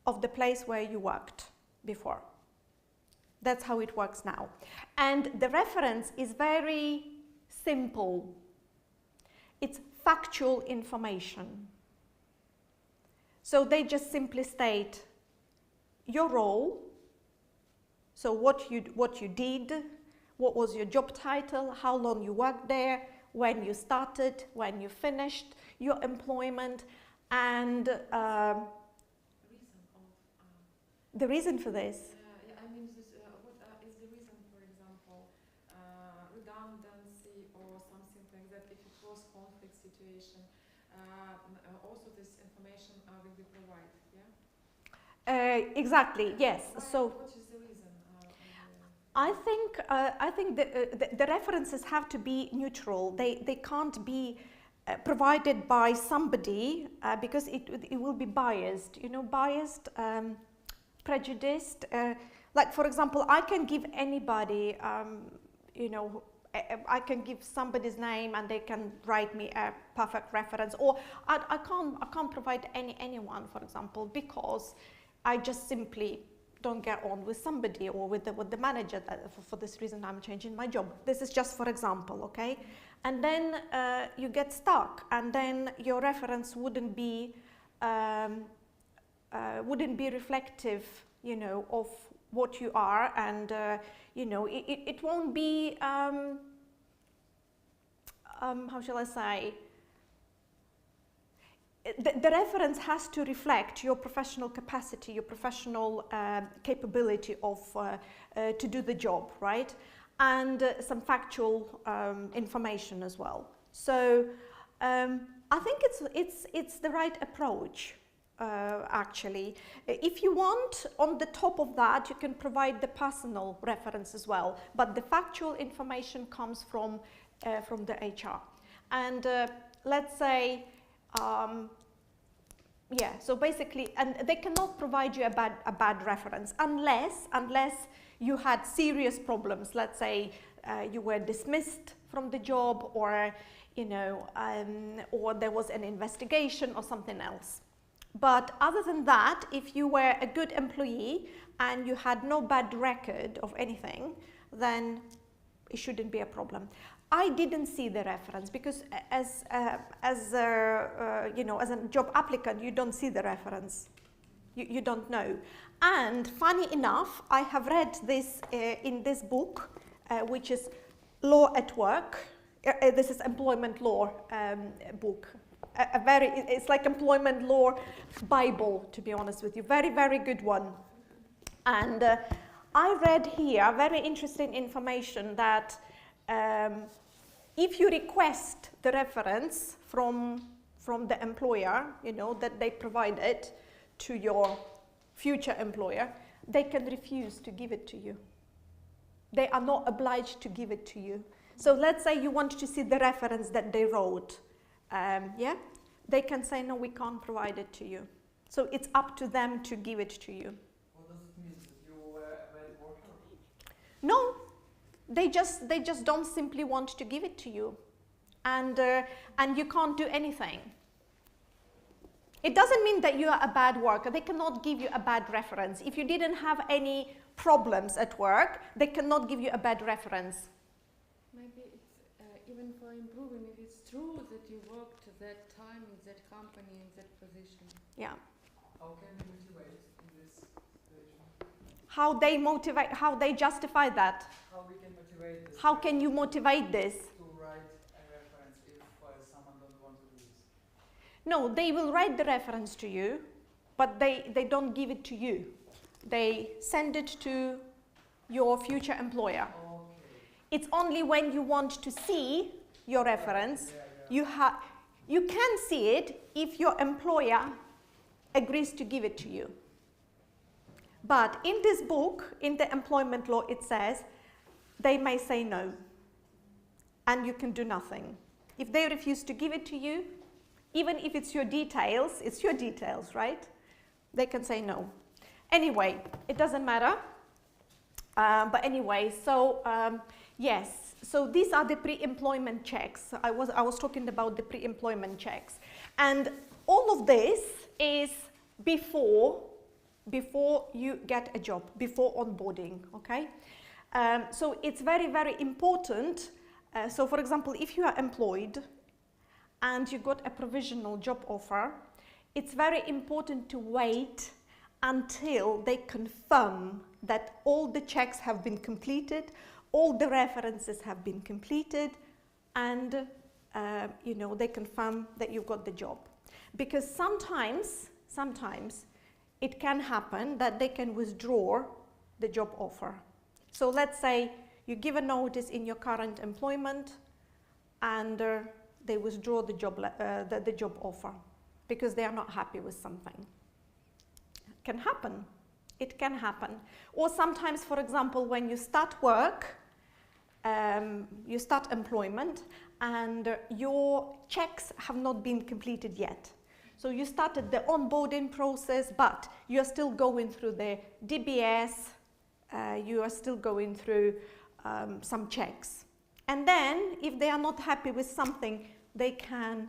of the place where you worked before. That's how it works now. And the reference is very simple. It's factual information. So they just simply state your role, so what you did, what was your job title, how long you worked there, when you started, when you finished your employment, and the reason for this. I mean, what is the reason, for example, redundancy or something like that, if it was conflict situation, also this information will be provided, yeah? Exactly, yes. So what is the reason? I think the references have to be neutral. They can't be provided by somebody because it will be biased, you know, biased, prejudiced. Like, for example, I can give anybody, you know, I can give somebody's name and they can write me a perfect reference, or I can't provide anyone, for example, because I just simply don't get on with somebody or with the manager. That for this reason I'm changing my job. This is just for example, okay? And then you get stuck, and then your reference wouldn't be reflective, you know, of what you are, and you know, it won't be how shall I say, the reference has to reflect your professional capacity, your professional capability of to do the job, right? And some factual information as well. So I think it's the right approach. Actually, if you want, on the top of that, you can provide the personal reference as well, but the factual information comes from the HR. And let's say, yeah, so basically, and they cannot provide you a bad reference unless you had serious problems. Let's say you were dismissed from the job, or you know, or there was an investigation or something else. But other than that, if you were a good employee and you had no bad record of anything, then it shouldn't be a problem. I didn't see the reference because as you know, as a job applicant, you don't see the reference. You don't know. And funny enough, I have read this in this book, which is Law at Work. This is employment law book. a very, it's like employment law Bible, to be honest with you. Very, very good one. And I read here very interesting information that if you request the reference from the employer, you know, that they provided to your future employer, they can refuse to give it to you. They are not obliged to give it to you. So let's say you want to see the reference that they wrote, yeah? They can say, no, we can't provide it to you. So it's up to them to give it to you. What does it mean? That you were a bad worker? No, they just don't simply want to give it to you. And you can't do anything. It doesn't mean that you are a bad worker. They cannot give you a bad reference. If you didn't have any problems at work, they cannot give you a bad reference. Maybe it's even for improving, if it's true that you worked that time in that company, in that position. Yeah. How can you motivate in this situation? How they motivate, how they justify that. How we can motivate this? How can you motivate this? To write a reference if someone don't want to do this? No, they will write the reference to you, but they don't give it to you. They send it to your future employer. Okay. It's only when you want to see your reference, you can see it if your employer agrees to give it to you. But in this book, in the employment law, it says they may say no, and you can do nothing. If they refuse to give it to you, even if it's your details, right? They can say no. Anyway, it doesn't matter. But anyway, so yes, so these are the pre-employment checks. I was talking about the pre-employment checks. And all of this is before you get a job, before onboarding, okay? So it's very, very important. So for example, if you are employed and you got a provisional job offer, it's very important to wait until they confirm that all the checks have been completed, all the references have been completed, and you know, they confirm that you got the job. Because sometimes it can happen that they can withdraw the job offer. So let's say you give a notice in your current employment and they withdraw the job offer because they are not happy with something. It can happen. It can happen. Or sometimes, for example, when you start work, you start employment and your checks have not been completed yet. So you started the onboarding process, but you're still going through the DBS, you are still going through some checks. And then, if they are not happy with something, they can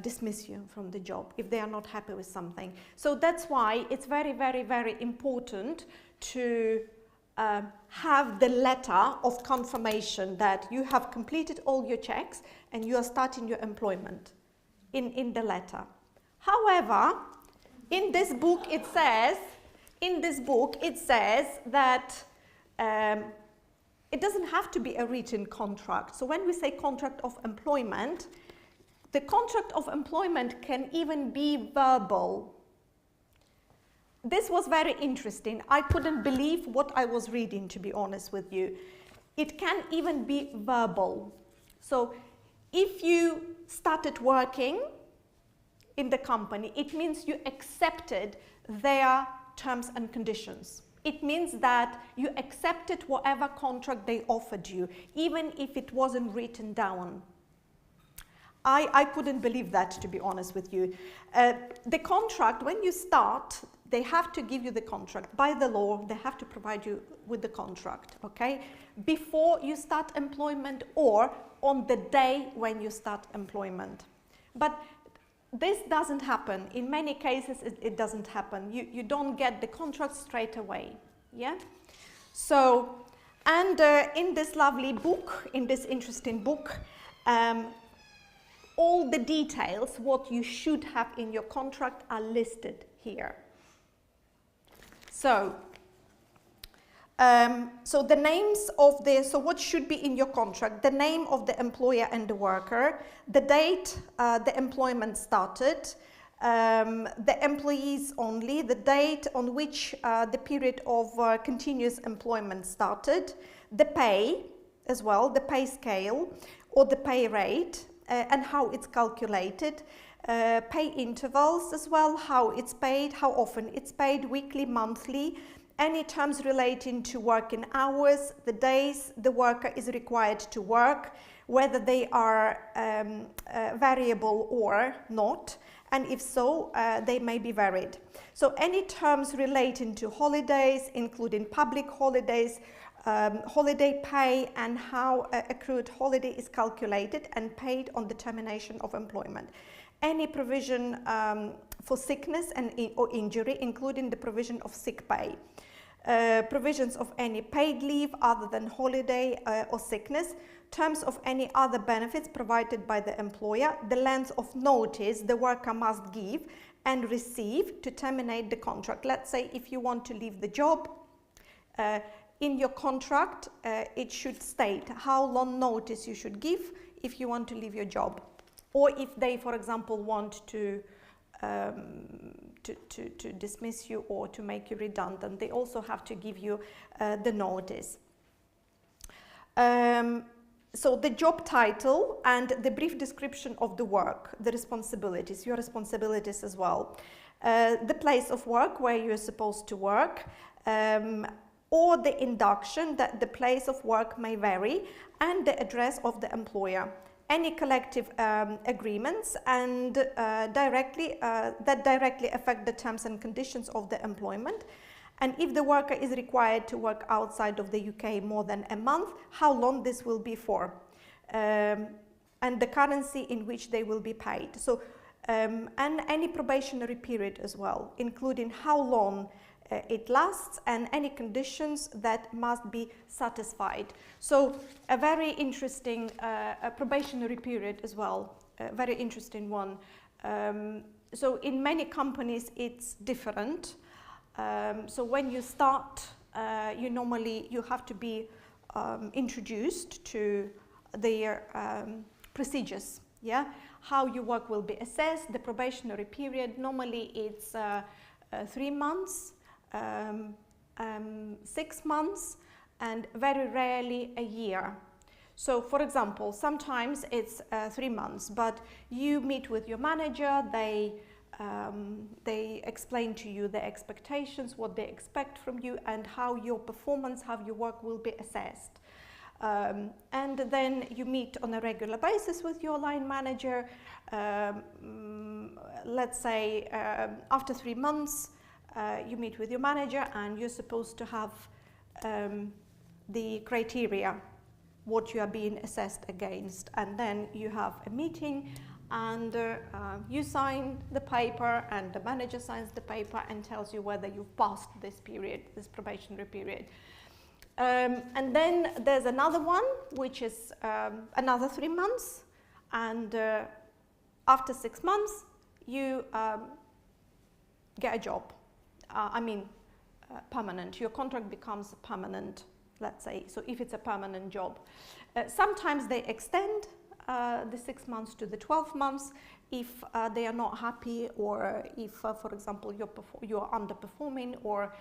dismiss you from the job if they are not happy with something. So that's why it's very, very, very important to have the letter of confirmation that you have completed all your checks and you are starting your employment in the letter. However, in this book it says that it doesn't have to be a written contract. So when we say contract of employment, the contract of employment can even be verbal. This was very interesting. I couldn't believe what I was reading, to be honest with you. It can even be verbal. So if you started working in the company, it means you accepted their terms and conditions. It means that you accepted whatever contract they offered you, even if it wasn't written down. I couldn't believe that, to be honest with you. The contract, when you start, they have to give you the contract. By the law, they have to provide you with the contract, okay? Before you start employment or on the day when you start employment. But this doesn't happen. In many cases, it doesn't happen. You don't get the contract straight away, yeah? So, and in this lovely book, in this interesting book, all the details, what you should have in your contract are listed here. So, So the names of so what should be in your contract? The name of the employer and the worker, the date the employment started, the employees only, the date on which the period of continuous employment started, the pay as well, the pay scale or the pay rate, and how it's calculated, pay intervals as well, how it's paid, how often it's paid, weekly, monthly, any terms relating to working hours, the days the worker is required to work, whether they are variable or not, and if so, they may be varied. So any terms relating to holidays, including public holidays, holiday pay, and how accrued holiday is calculated and paid on the termination of employment. Any provision for sickness or injury, including the provision of sick pay. Provisions of any paid leave other than holiday or sickness, terms of any other benefits provided by the employer, the length of notice the worker must give and receive to terminate the contract. Let's say if you want to leave the job, in your contract it should state how long notice you should give if you want to leave your job. Or if they, for example, want to dismiss you or to make you redundant, they also have to give you the notice. So the job title and the brief description of the work, the responsibilities, your responsibilities as well. The place of work where you're supposed to work, or the induction, that the place of work may vary, and the address of the employer. Any collective agreements and that directly affect the terms and conditions of the employment. And if the worker is required to work outside of the UK more than a month, how long this will be for, and the currency in which they will be paid. So, and any probationary period as well, including how long it lasts and any conditions that must be satisfied. So a very interesting probationary period as well, a very interesting one. So in many companies it's different. So when you start, you have to be introduced to their procedures, yeah? How your work will be assessed, the probationary period, normally it's 3 months, 6 months, and very rarely a year. So for example, sometimes it's 3 months, but you meet with your manager, they explain to you the expectations, what they expect from you, and how your performance, how your work will be assessed. And then you meet on a regular basis with your line manager. Let's say after 3 months, you meet with your manager and you're supposed to have the criteria, what you are being assessed against. And then you have a meeting and you sign the paper and the manager signs the paper and tells you whether you've passed this period, this probationary period. And then there's another one, which is another 3 months. And after 6 months, you get a job. Permanent. Your contract becomes permanent, let's say. So if it's a permanent job. Sometimes they extend the 6 months to the 12 months if they are not happy, or if, for example, you're underperforming, or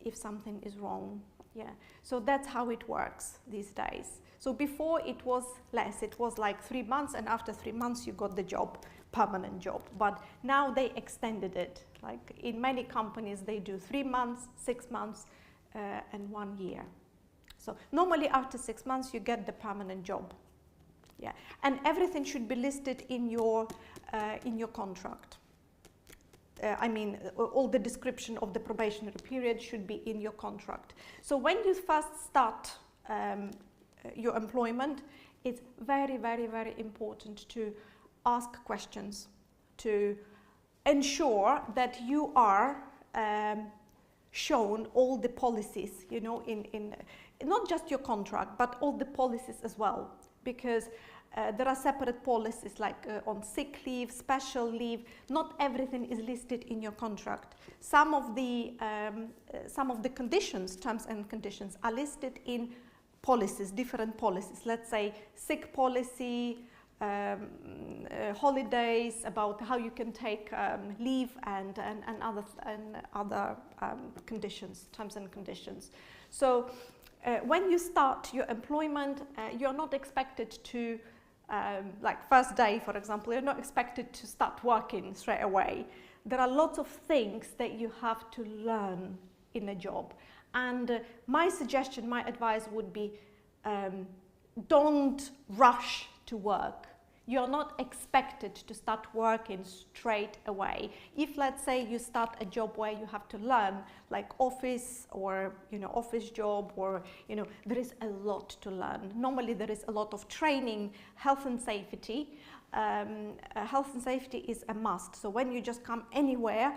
if something is wrong. Yeah. So that's how it works these days. So before it was less. It was like 3 months, and after 3 months you got the job, permanent job. But now they extended it. Like in many companies, they do 3 months, 6 months, and 1 year. So normally after 6 months, you get the permanent job. Yeah, and everything should be listed in your contract. All the description of the probationary period should be in your contract. So when you first start your employment, it's very, very, very important to ask questions, to ensure that you are shown all the policies, in not just your contract, but all the policies as well, because there are separate policies like on sick leave, special leave. Not everything is listed in your contract. Some of the conditions, terms and conditions, are listed in policies, different policies. Let's say sick policy, holidays, about how you can take leave and other conditions, terms and conditions. So when you start your employment, you're not expected to, like first day, for example, you're not expected to start working straight away. There are lots of things that you have to learn in a job. And my suggestion, my advice would be, don't rush to work. You're not expected to start working straight away. If, let's say, you start a job where you have to learn, like office or office job, or there is a lot to learn. Normally, there is a lot of training, health and safety. Health and safety is a must. So when you just come anywhere,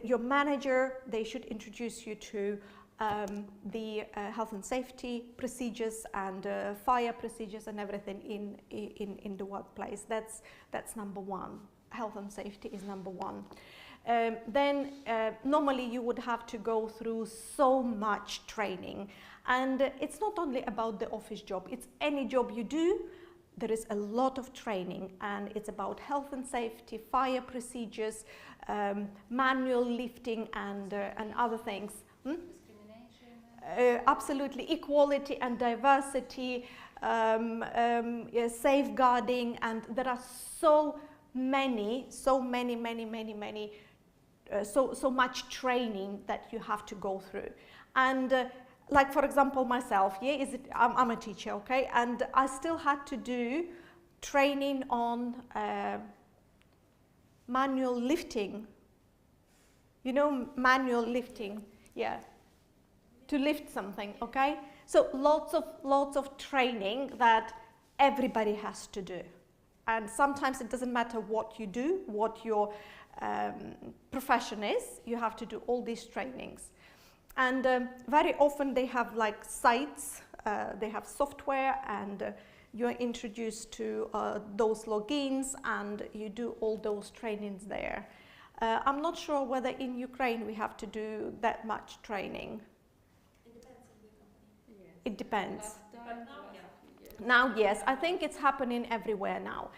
your manager, they should introduce you to the health and safety procedures and fire procedures and everything in the workplace. That's number one. Health and safety is number one. Then normally you would have to go through so much training, and it's not only about the office job, it's any job you do. There is a lot of training, and it's about health and safety, fire procedures, manual lifting and other things. Absolutely, equality and diversity, safeguarding, and there are so much training that you have to go through. And like for example myself, I'm a teacher, okay, and I still had to do training on manual lifting. Manual lifting, yeah. To lift something, okay? So lots of training that everybody has to do. And sometimes it doesn't matter what you do, what your profession is, you have to do all these trainings. And very often they have like sites, they have software, and you're introduced to those logins, and you do all those trainings there. I'm not sure whether in Ukraine we have to do that much training. It depends. Now, yes, I think it's happening everywhere now.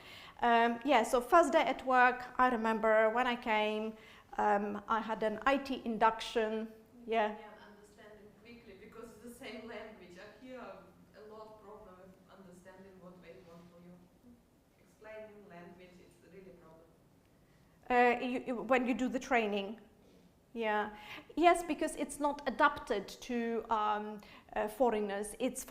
So first day at work, I remember when I came, I had an IT induction. Yeah. I can understand it quickly because it's the same language. I hear a lot of problem with understanding what they want for you. Explaining language, it's really a problem. When you do the training. Yeah. Yes, because it's not adapted to foreigners. It's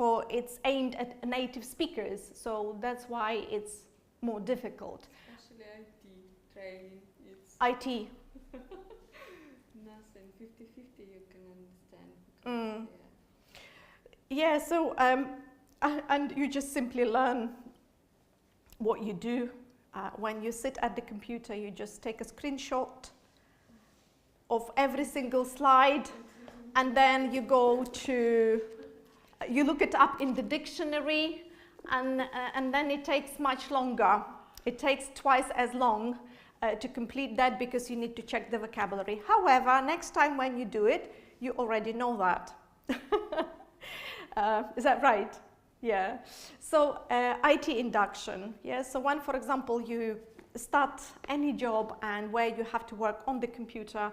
aimed at native speakers, so that's why it's more difficult. Especially IT training. It's IT. nothing. 50-50 you can understand. Yeah. So and you just simply learn what you do. When you sit at the computer, you just take a screenshot of every single slide, and then you look it up in the dictionary, and then it takes much longer. It takes twice as long to complete that because you need to check the vocabulary. However, next time when you do it, you already know that. Is that right? Yeah. So IT induction. Yeah. So when, for example, you start any job and where you have to work on the computer,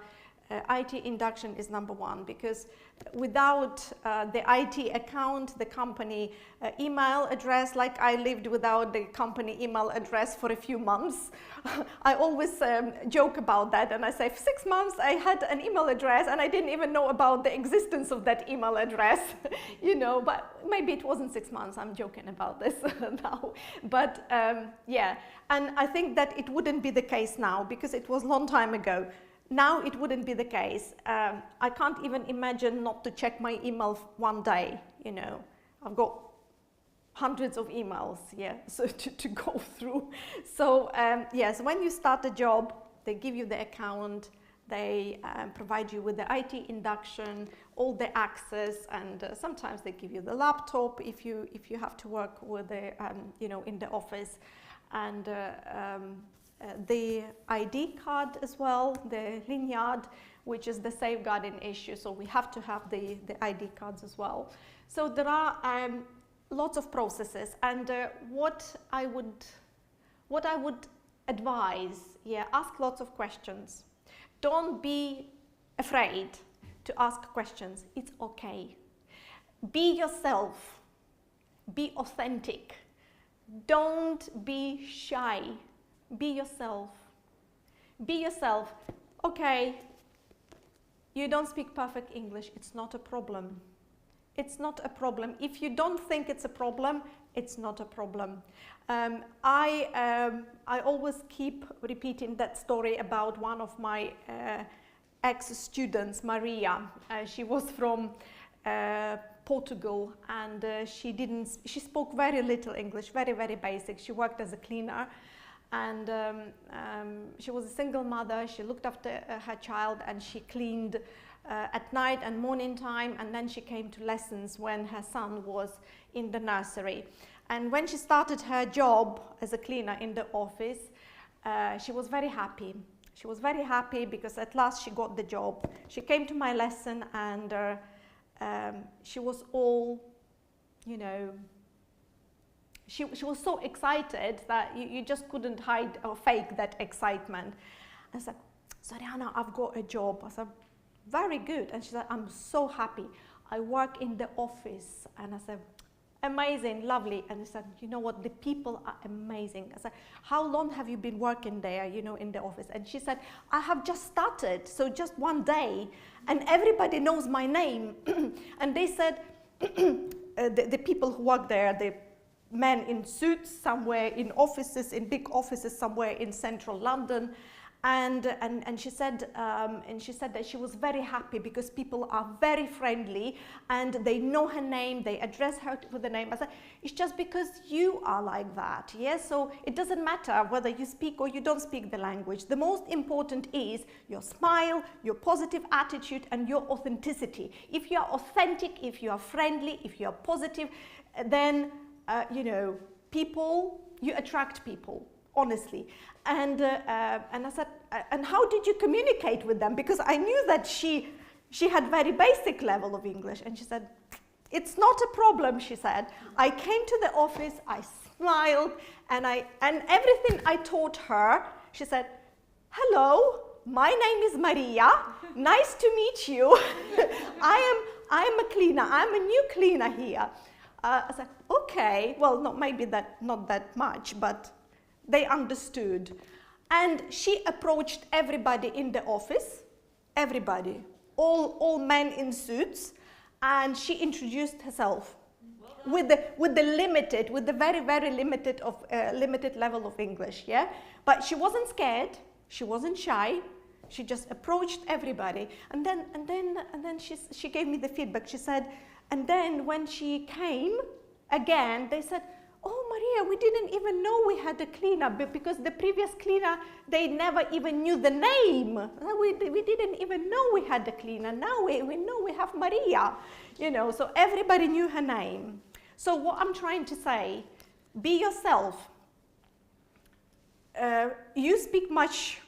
IT induction is number one, because without the IT account, the company email address, like I lived without the company email address for a few months. I always joke about that, and I say, for 6 months I had an email address and I didn't even know about the existence of that email address, but maybe it wasn't 6 months, I'm joking about this now. But yeah, and I think that it wouldn't be the case now, because it was a long time ago. Now it wouldn't be the case. I can't even imagine not to check my email one day, I've got hundreds of emails, so to go through. So yes, when you start a job, they give you the account, They provide you with the IT induction, all the access, and sometimes they give you the laptop if you have to work with the in the office, and the ID card as well, the lanyard, which is the safeguarding issue. So we have to have the ID cards as well. So there are lots of processes, and what I would advise, ask lots of questions. Don't be afraid to ask questions. It's okay. Be yourself. Be authentic. Don't be shy. Be yourself. Be yourself. Okay, you don't speak perfect English. It's not a problem. It's not a problem. If you don't think it's a problem, it's not a problem. I always keep repeating that story about one of my ex-students, Maria. She was from Portugal, and she spoke very little English, very, very basic. She worked as a cleaner, and she was a single mother. She looked after her child, and she cleaned at night and morning time, and then she came to lessons when her son was in the nursery. And when she started her job as a cleaner in the office, she was very happy. She was very happy because at last she got the job. She came to my lesson, and she was all, she was so excited that you just couldn't hide or fake that excitement. I said, Zoryana, I've got a job. I said, very good. And she said, I'm so happy. I work in the office. And I said, amazing, lovely. And she said, you know what, the people are amazing. I said, how long have you been working there, in the office? And she said, I have just started, so just one day, and everybody knows my name. And they said, the people who work there, the men in suits somewhere in offices, in big offices somewhere in central London. And she said that she was very happy because people are very friendly and they know her name, they address her with the name. I said, it's just because you are like that, yes? So it doesn't matter whether you speak or you don't speak the language. The most important is your smile, your positive attitude, and your authenticity. If you are authentic, if you are friendly, if you are positive, then you attract people. Honestly, and I said, and how did you communicate with them? Because I knew that she had very basic level of English, and she said, it's not a problem. She said, I came to the office, I smiled, and everything I taught her. She said, hello, my name is Maria. Nice to meet you. I am a cleaner. I'm a new cleaner here. I said, okay, well, not that much, but they understood. And she approached everybody in the office, everybody, all men in suits, and she introduced herself with the very, very limited level of English, yeah? But she wasn't scared, she wasn't shy, she just approached everybody. And then she gave me the feedback. She said, and then when she came again, they said, oh, Maria, we didn't even know we had a cleaner because the previous cleaner, they never even knew the name. We didn't even know we had a cleaner. Now we know we have Maria, so everybody knew her name. So what I'm trying to say, be yourself. You speak much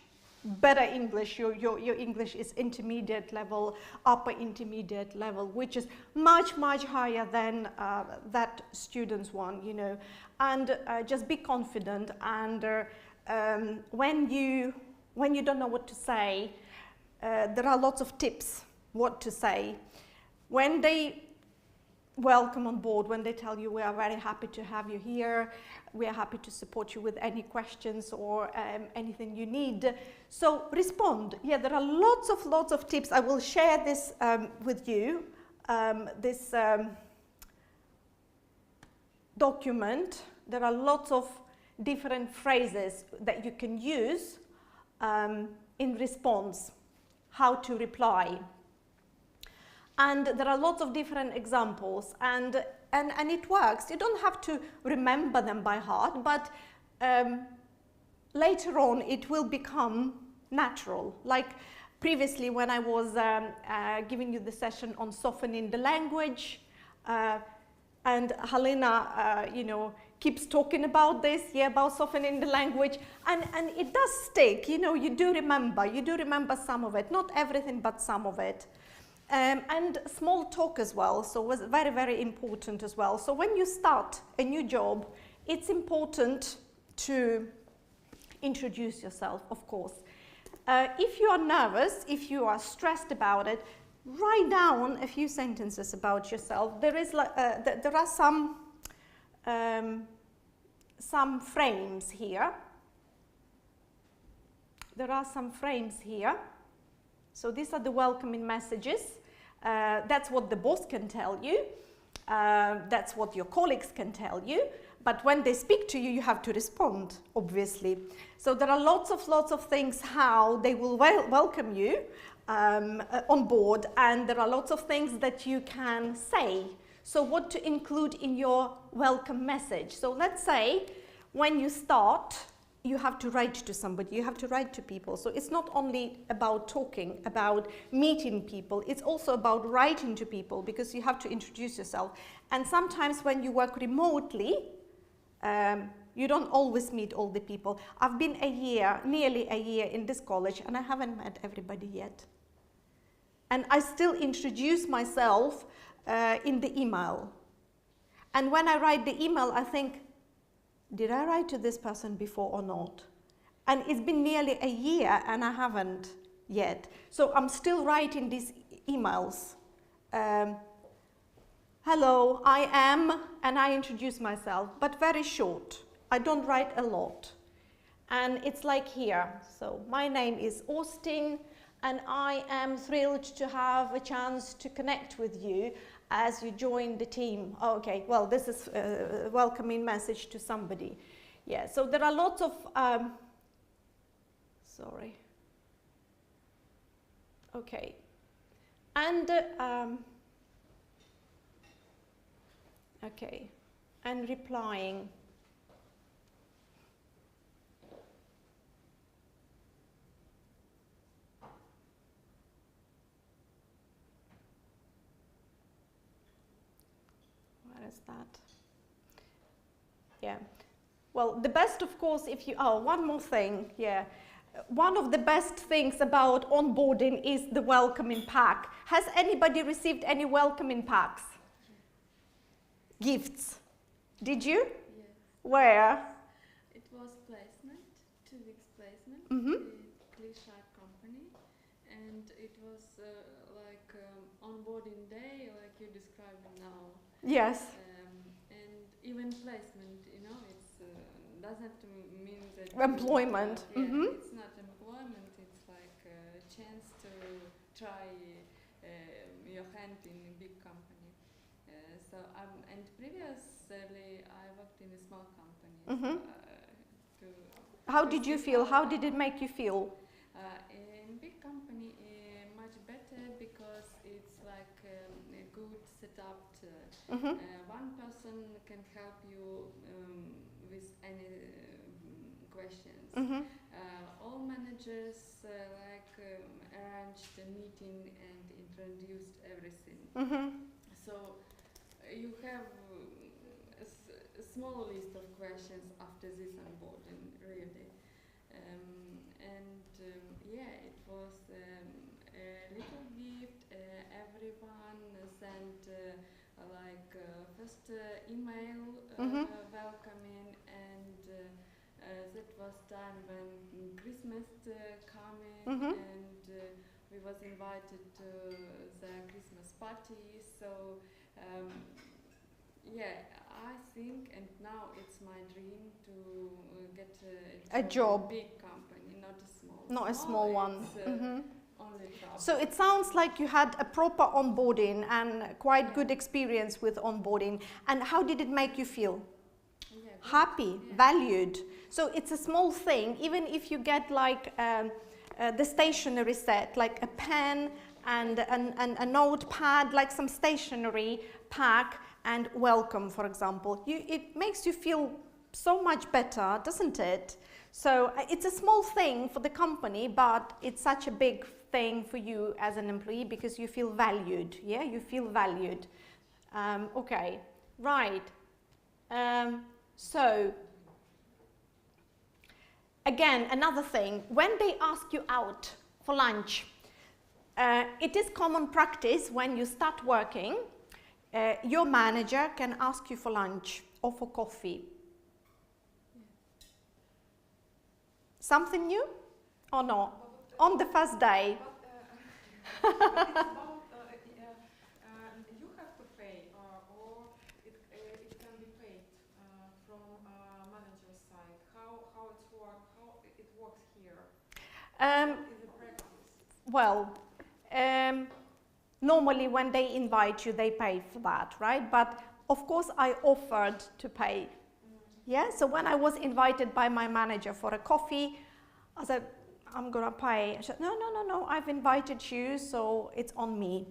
better English. Your English is intermediate level, upper intermediate level, which is much, much higher than that student's one, and just be confident. And when you don't know what to say, there are lots of tips what to say. When they welcome on board, when they tell you, we are very happy to have you here, we are happy to support you with any questions or anything you need. So respond. Yeah, there are lots of tips. I will share this with you, this document. There are lots of different phrases that you can use in response, how to reply. And there are lots of different examples, and it works. You don't have to remember them by heart, but later on it will become natural. Like previously when I was giving you the session on softening the language, and Helena, you know, keeps talking about this, about softening the language, and it does stick, you know, you do remember some of it, not everything, but some of it. And small talk as well, so was very, very important as well. So when you start a new job, it's important to introduce yourself, of course. If you are nervous, if you are stressed about it, write down a few sentences about yourself. There are some frames here. So these are the welcoming messages. That's what the boss can tell you. That's what your colleagues can tell you. But when they speak to you, you have to respond, obviously. So there are lots of things how they will welcome you on board, and there are lots of things that you can say. So what to include in your welcome message. So let's say when you start, you have to write to somebody, you have to write to people. So it's not only about talking, about meeting people, it's also about writing to people, because you have to introduce yourself. And sometimes when you work remotely, you don't always meet all the people. I've been nearly a year in this college, and I haven't met everybody yet. And I still introduce myself in the email. And when I write the email, I think, did I write to this person before or not? And it's been nearly a year and I haven't yet. So I'm still writing these emails. Hello, I am, and I introduce myself, but very short. I don't write a lot. And it's like here. So my name is Austin, and I am thrilled to have a chance to connect with you as you join the team. Oh, okay, well, this is a welcoming message to somebody. Yeah, so there are lots of, sorry. Okay, and, okay, and replying. That. Yeah. Well, the best, of course, if you, one more thing, yeah. One of the best things about onboarding is the welcoming pack. Has anybody received any welcoming packs? Gifts? Did you? Yes. Where? It was placement, 2 weeks placement Mm-hmm. with Cliche company, and it was like onboarding day, like you described now. Yes. And even placement, you know, it's doesn't mean that Employment. Yeah, Mm-hmm. it's not employment. It's like a chance to try your hand in a big company. So and previously I worked in a small company. Mm-hmm. So, How did you feel? How did it make you feel? In big company, much better, because it's like a good setup. Mm-hmm. One person can help you with any questions. Mm-hmm. All managers arranged a meeting and introduced everything. Mm-hmm. So you have a small list of questions after this onboarding, really. Yeah, it was a little gift. Everyone sent first email Mm-hmm. welcoming, and that was time when Christmas coming, Mm-hmm. and we was invited to the Christmas party. So yeah, I think, and now it's my dream to get a job. in a big company, not a small. Not a small one. It's, Mm-hmm. only trouble. So it sounds like you had a proper onboarding and quite good experience with onboarding. And how did it make you feel? Yeah, good. Happy, Yeah. valued. So it's a small thing, even if you get like the stationery set, like a pen and a notepad, like some stationery pack, and welcome, for example. It makes you feel so much better, doesn't it? So it's a small thing for the company, but it's such a big thing for you as an employee because you feel valued. Yeah, you feel valued. Okay, right. So, again, another thing, when they ask you out for lunch, it is common practice when you start working, your manager can ask you for lunch or for coffee. Something new or no? On the first day. But it's about you have to pay, or it can be paid from manager's side. How it works here? In the practice. Well, normally when they invite you, they pay for that, right? But of course, I offered to pay. Yeah, so when I was invited by my manager for a coffee, I said, I'm gonna pay. She said, no, I've invited you, so it's on me.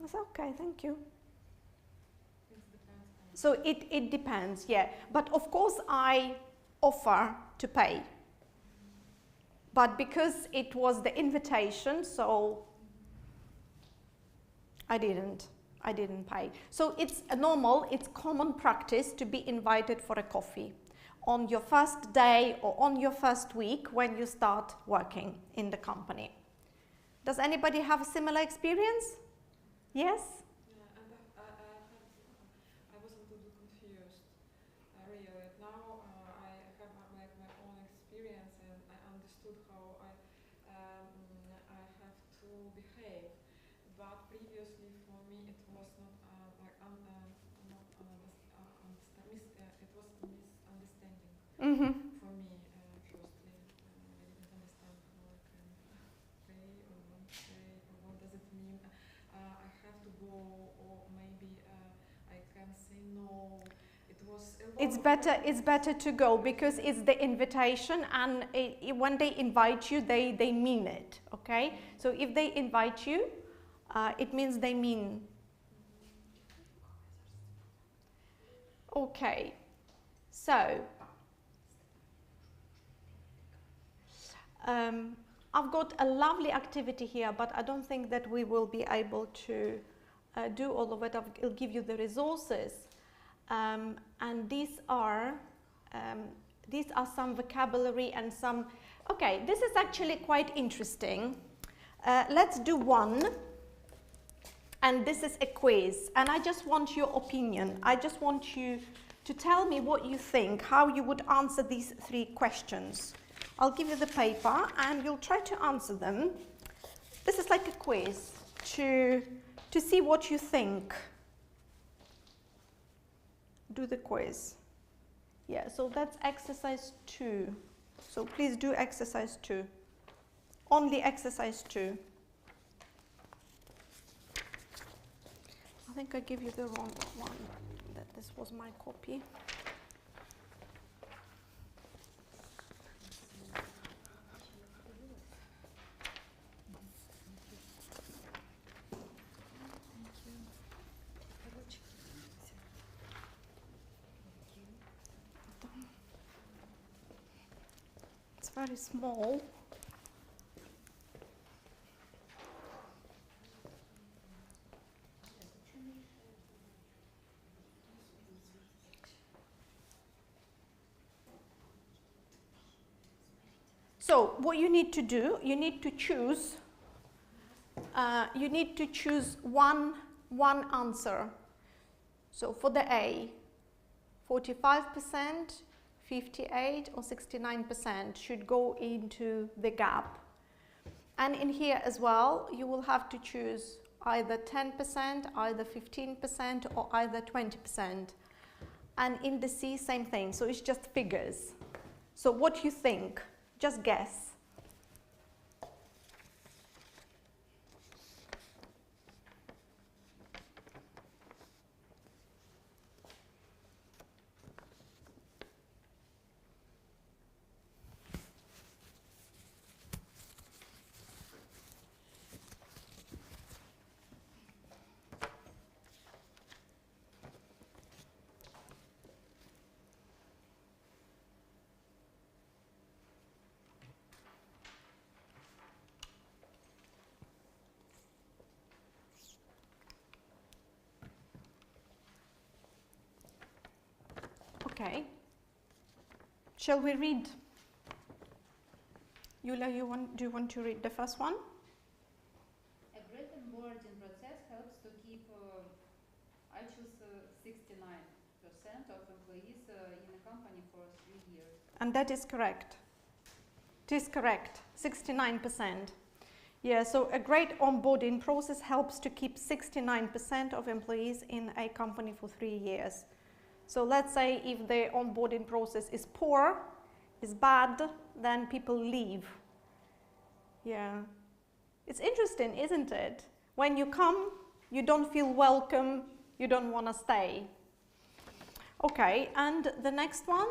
I said, okay, thank you. So it depends, yeah. But of course, I offer to pay. But because it was the invitation, so I didn't pay. So it's normal, it's common practice to be invited for a coffee on your first day or on your first week when you start working in the company. Does anybody have a similar experience? Yes? Yeah, and I was a little bit confused, really. Now I have my own experience and I understood how I have to behave. But previously for me it was not it was a misunderstanding. Mm-hmm. For me, firstly, I didn't understand how I can pay or not pay, or what does it mean. I have to go, or maybe I can say no. It was a lot It's better to go because it's the invitation, and when they invite you, they mean it, okay? So if they invite you, it means they mean. Okay, so I've got a lovely activity here, but I don't think that we will be able to do all of it. I'll give you the resources, and these are some vocabulary and some. Okay, this is actually quite interesting. Let's do one. And this is a quiz, and I just want your opinion. I just want you to tell me what you think, how you would answer these 3 questions. I'll give you the paper, and you'll try to answer them. This is like a quiz to see what you think. Do the quiz. Yeah, so that's exercise 2. So please do exercise 2. Only exercise 2. I think I gave you the wrong one, that this was my copy. It's very small. So what you need to do, you need to choose one answer. So for the A, 45%, 58 or 69% should go into the gap. And in here as well, you will have to choose either 10%, either 15%, or either 20%. And in the C, same thing. So it's just figures. So what do you think? Just guess. Okay. Shall we read? Yulia, do you want to read the first one? A great onboarding process helps to keep, I choose 69% of employees in a company for 3 years. And that is correct. It is correct, 69%. Yeah, so a great onboarding process helps to keep 69% of employees in a company for 3 years. So let's say if the onboarding process is poor, is bad, then people leave. Yeah. It's interesting, isn't it? When you come, you don't feel welcome, you don't want to stay. Okay, and the next one,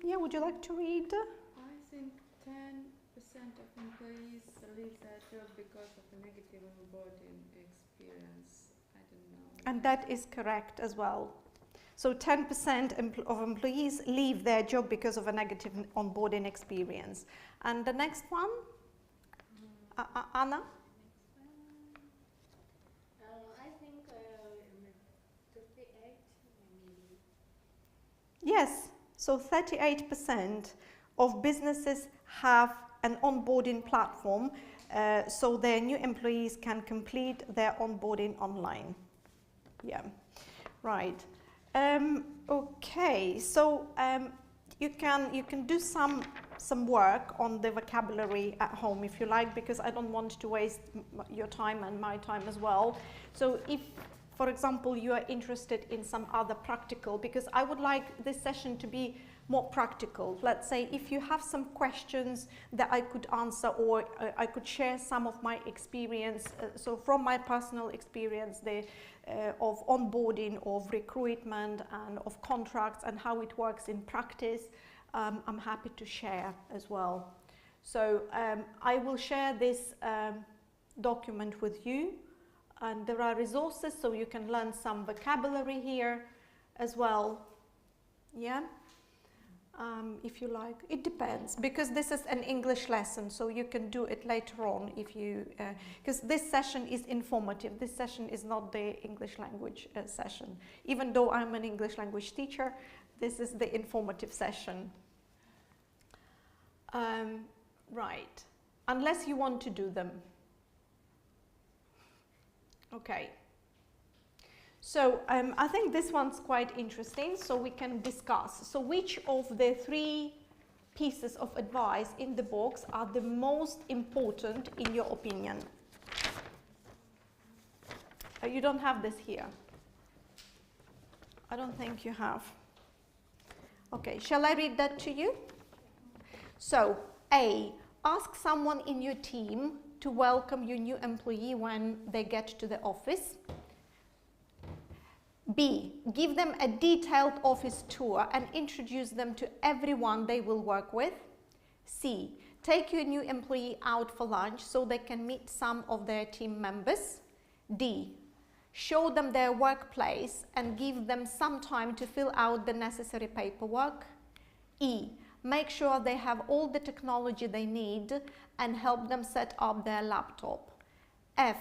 yeah, would you like to read? I think 10% of employees leave their job because of a negative onboarding experience. I don't know. And that is correct as well. So 10% of employees leave their job because of a negative onboarding experience. And the next one, Anna? I think 38 maybe. Yes, so 38% of businesses have an onboarding platform so their new employees can complete their onboarding online. Yeah, right. Okay, so you can do some work on the vocabulary at home if you like, because I don't want to waste your time and my time as well. So if, for example, you are interested in some other practical, because I would like this session to be more practical. Let's say if you have some questions that I could answer, or I could share some of my experience, so from my personal experience of onboarding, of recruitment and of contracts and how it works in practice, I'm happy to share as well. So I will share this document with you, and there are resources so you can learn some vocabulary here as well. Yeah? If you like. It depends, because this is an English lesson, so you can do it later on if you, because this session is informative. This session is not the English language session. Even though I'm an English language teacher, this is the informative session. Right, unless you want to do them. Okay. So I think this one's quite interesting, so we can discuss. So which of the 3 pieces of advice in the box are the most important in your opinion? You don't have this here. I don't think you have. Okay, shall I read that to you? So, A, ask someone in your team to welcome your new employee when they get to the office. B, give them a detailed office tour and introduce them to everyone they will work with. C, take your new employee out for lunch so they can meet some of their team members. D, show them their workplace and give them some time to fill out the necessary paperwork. E, make sure they have all the technology they need and help them set up their laptop. F,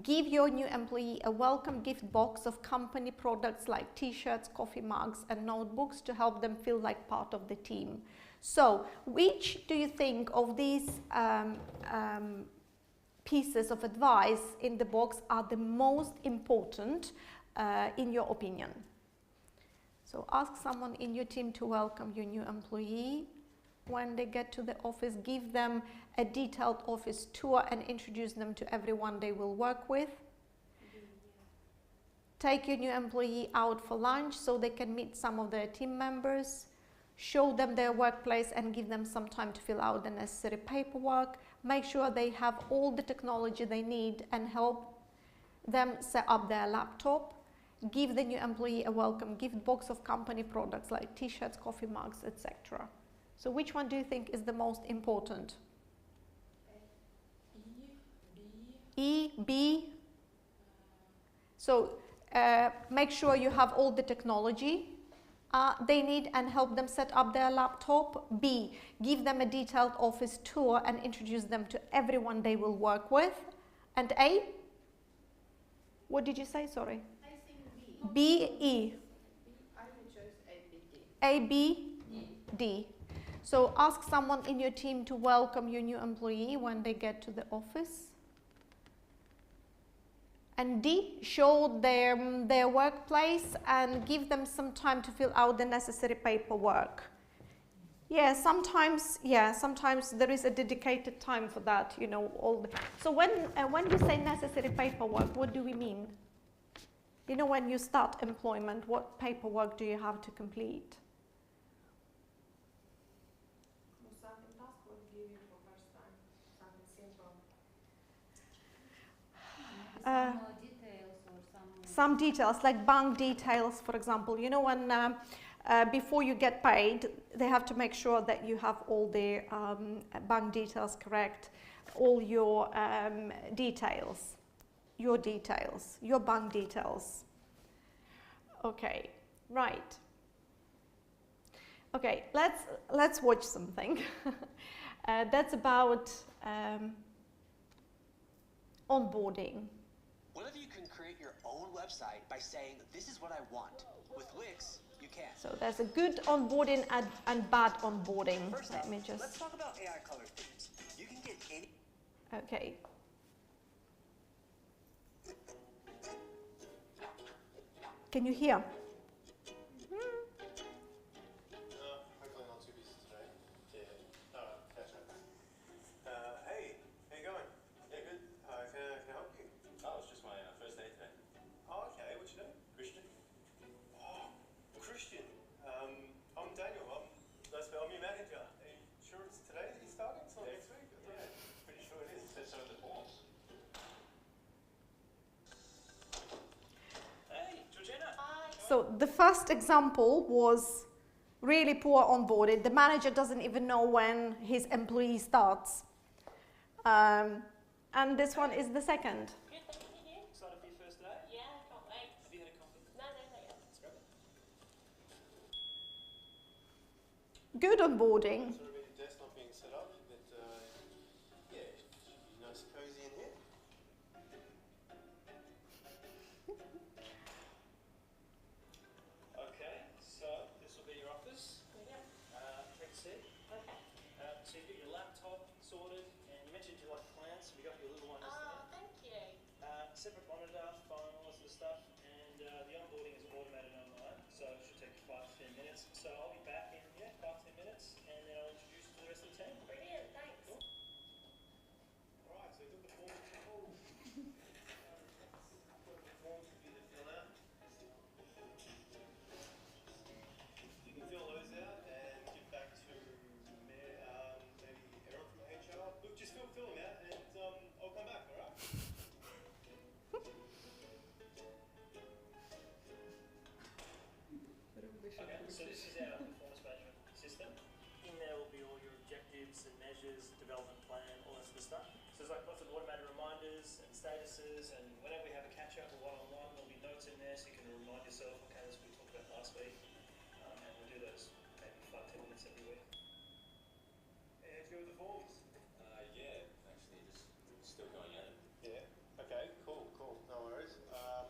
give your new employee a welcome gift box of company products like t-shirts, coffee mugs and notebooks to help them feel like part of the team. So, which do you think of these pieces of advice in the box are the most important in your opinion? So, ask someone in your team to welcome your new employee when they get to the office, give them a detailed office tour and introduce them to everyone they will work with. Take your new employee out for lunch so they can meet some of their team members. Show them their workplace and give them some time to fill out the necessary paperwork. Make sure they have all the technology they need and help them set up their laptop. Give the new employee a welcome gift box of company products like t-shirts, coffee mugs, etc. So which one do you think is the most important? E, B. So make sure you have all the technology they need and help them set up their laptop. B, give them a detailed office tour and introduce them to everyone they will work with. And A? What did you say? Sorry. I think B. B, E. I would choose A, B. A, B, D. So ask someone in your team to welcome your new employee when they get to the office. And D, show their workplace and give them some time to fill out the necessary paperwork. Yeah, sometimes there is a dedicated time for that, you know. So when you say necessary paperwork, what do we mean? You know, when you start employment, what paperwork do you have to complete? Something task was given for first time, something simple. Some details or Some details, like bank details, for example. You know, when before you get paid, they have to make sure that you have all the bank details correct, all your details, your bank details. Okay, right. Okay, let's watch something. That's about onboarding. What if you can create your own website by saying, this is what I want? With Wix, you can. So there's a good onboarding and bad onboarding. First Let up, me just... let's talk about AI color themes. You can get any... Okay. Can you hear? Hopefully not too busy today. Yeah. Catch up. Hey, how you going? Yeah, good. Can I help you? Oh, it's just my first day today. Oh, okay. What's your name? Christian. Oh, Christian. I'm Daniel. I'm your manager. Are you sure it's today that you're starting? It's not next week? Yeah, pretty sure it is. It says so in the forms. Hey, Georgina. So the first example was really poor onboarding. The manager doesn't even know when his employee starts. And this one is the second. Good, thank you. Excited for your first day? Yeah, can't wait. Have you had a coffee? No, not yet. Let's grab it. Good onboarding. Sort of the desk not being set up, but yeah, should be nice and cozy in here. Okay, so this will be your office. Yeah. Take a seat. Okay. So you've got your laptop sorted, and you mentioned you like plants. We got your little ones there. Oh, thank you. Separate monitor, phone, all that sort of stuff, and the onboarding is automated online, so it should take 5 to 10 minutes. So I'll be back in 5 to 10 minutes, and then I'll introduce you to the rest of the team. Brilliant, thanks. Cool. All right, so you've got the forms. Got the forms for you to fill out. You can fill those out and give back to maybe Aaron from HR. Look, just fill them out, and I'll come back. All right. Okay, so this is our performance management system. In there will be all your objectives and measures, development plan, all that sort of stuff. So there's like lots of automated reminders and statuses, and whenever we have a catch up or one-on-one, there'll be notes in there so you can remind yourself, okay, this is what we talked about last week, and we'll do those maybe 5-10 minutes every week. Hey, how'd you go with the forms? Yeah, actually, just still going at it. Yeah. Okay. Cool. No worries. I'm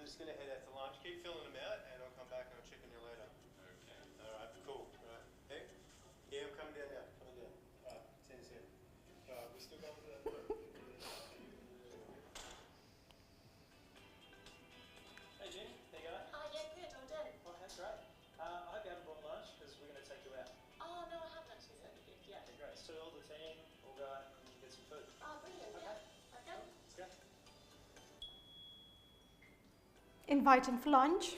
just gonna head out to lunch. Keep filling them out, and I'll come back and I'll check on you later. Okay. All right. Cool. All right. Hey. Yeah, I'm coming down now. All right. See you soon. All right. We still going for that work? Hey, Jenny. How you going? Oh, yeah, good, all done. Oh, that's great. I hope you haven't brought lunch because we're gonna take you out. Oh, no, I haven't actually sent a gift yet. Okay, great. So all the team will go out and get some food. Oh, brilliant, Okay. yeah. Okay. Let's go. Invite him for lunch.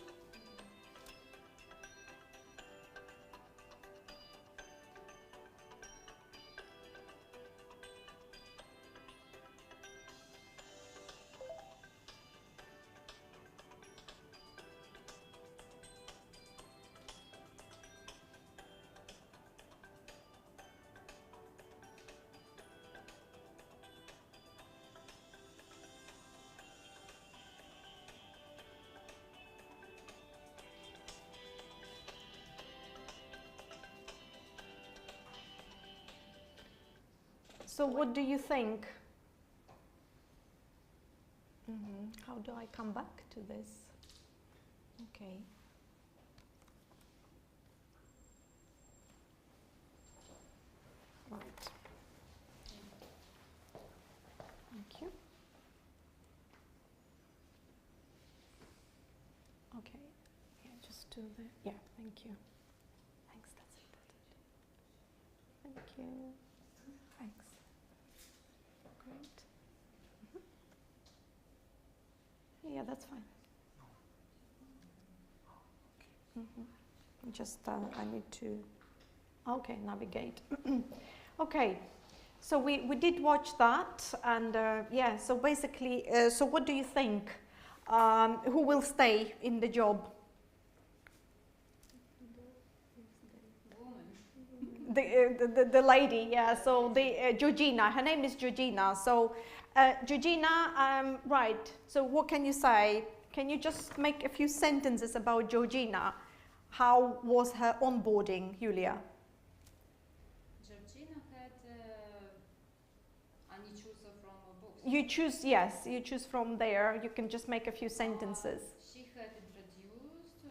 So what do you think? How do I come back to this? Okay. to the, yeah, thank you. Thanks, that's important. Thank you. Thanks. Great. Yeah, that's fine. Just, I need to, okay, navigate. Okay, so we did watch that, and yeah, so basically, so what do you think? Who will stay in the job? The lady, yeah, so the Georgina, her name is Georgina. So Georgina, right, so what can you say? Can you just make a few sentences about Georgina? How was her onboarding, Julia? Georgina had any chooser from a book. You choose, yes, you choose from there. You can just make a few sentences. She had introduced me.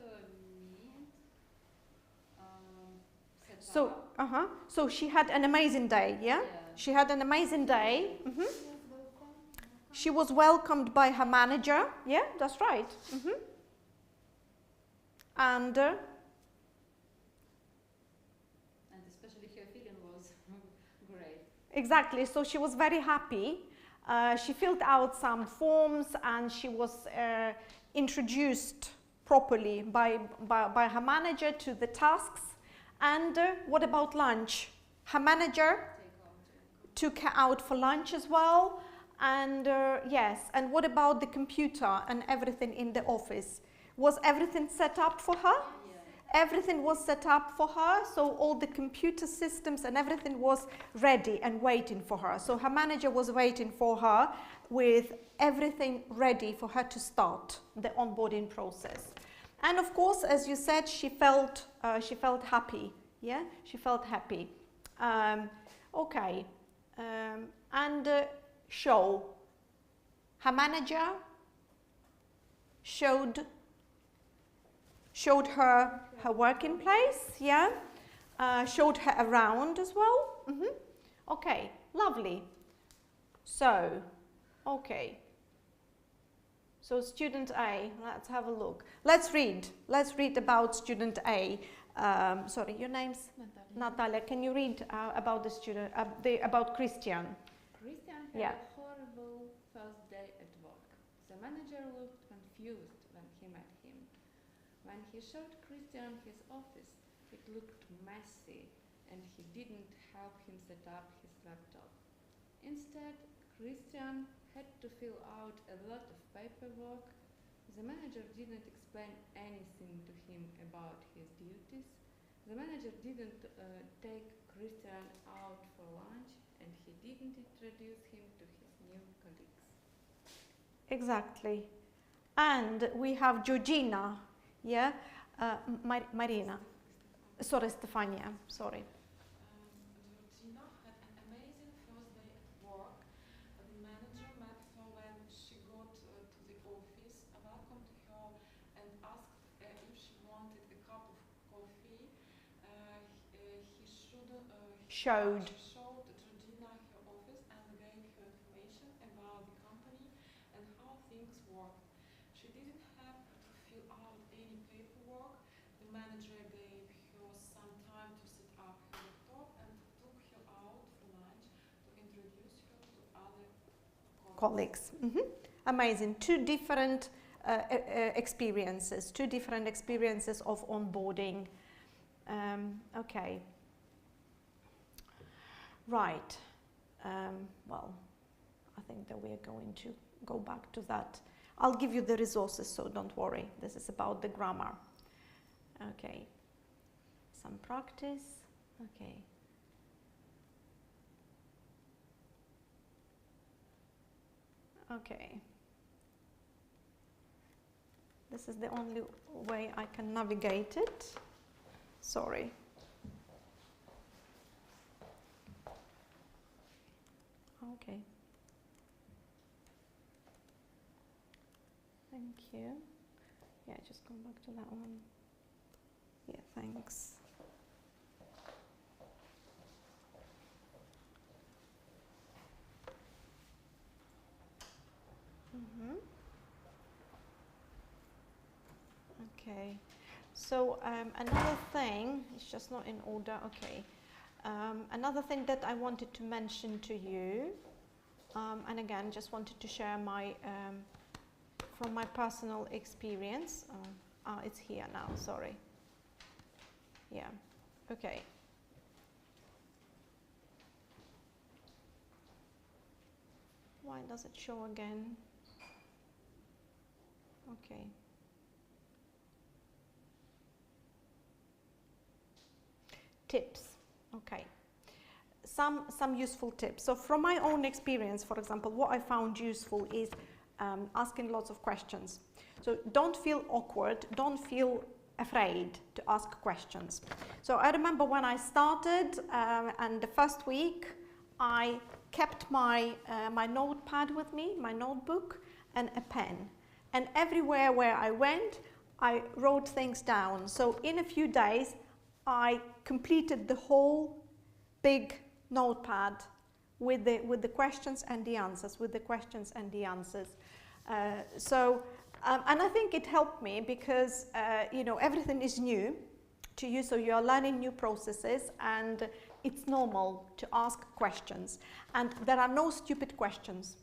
Set So, up. So she had an amazing day, yeah? She had an amazing day. She was welcomed by her manager, yeah, that's right. And especially her feeling was great. exactly, so she was very happy. She filled out some forms and she was introduced properly by her manager to the tasks. And what about lunch? Her manager took her out for lunch as well. And yes, and what about the computer and everything in the office? Was everything set up for her? Everything was set up for her, so all the computer systems and everything was ready and waiting for her. So her manager was waiting for her with everything ready for her to start the onboarding process. And of course, as you said, she felt happy. Yeah, she felt happy. Okay, and show. Her manager showed her working place, yeah, showed her around as well. Okay, lovely. So, okay. So student A, let's have a look. Let's read about student A. Sorry, your name's? Natalia. Can you read about the student, about Christian? Christian had a horrible first day at work. The manager looked confused when he met him. When he showed Christian his office, it looked messy and he didn't help him set up his laptop. Instead, Christian had to fill out a lot of paperwork. The manager didn't explain anything to him about his duties. The manager didn't take Christian out for lunch, and he didn't introduce him to his new colleagues. Exactly. And we have Georgina, yeah? Marina. Sorry, Stefania, sorry. Georgina had an amazing first day at work. The manager met her when she got to the office, welcomed her and asked if she wanted a cup of coffee. Showed Georgina her office and gave her information about the company and how things work. She didn't have to fill out any paperwork. The manager gave her some time to set up her laptop and took her out for lunch to introduce her to other colleagues. Amazing. Two different experiences of onboarding. Okay. Right. Well, I think that we are going to go back to that. I'll give you the resources, so don't worry. This is about the grammar. Okay. Some practice. Okay. Okay. This is the only way I can navigate it. Sorry. Okay. Thank you. Yeah, just go back to that one. Yeah, thanks. Okay. So another thing, it's just not in order, okay. Another thing that I wanted to mention to you, and again, just wanted to share my, from my personal experience. It's here now, sorry. Yeah, okay. Why does it show again? Okay. Tips, okay. Some useful tips. So from my own experience, for example, what I found useful is asking lots of questions. So don't feel awkward, don't feel afraid to ask questions. So I remember when I started, and the first week, I kept my notepad with me, my notebook, and a pen. And everywhere where I went, I wrote things down. So in a few days, I completed the whole big notepad with the questions and the answers, and I think it helped me because, everything is new to you, so you're learning new processes, and it's normal to ask questions. And there are no stupid questions.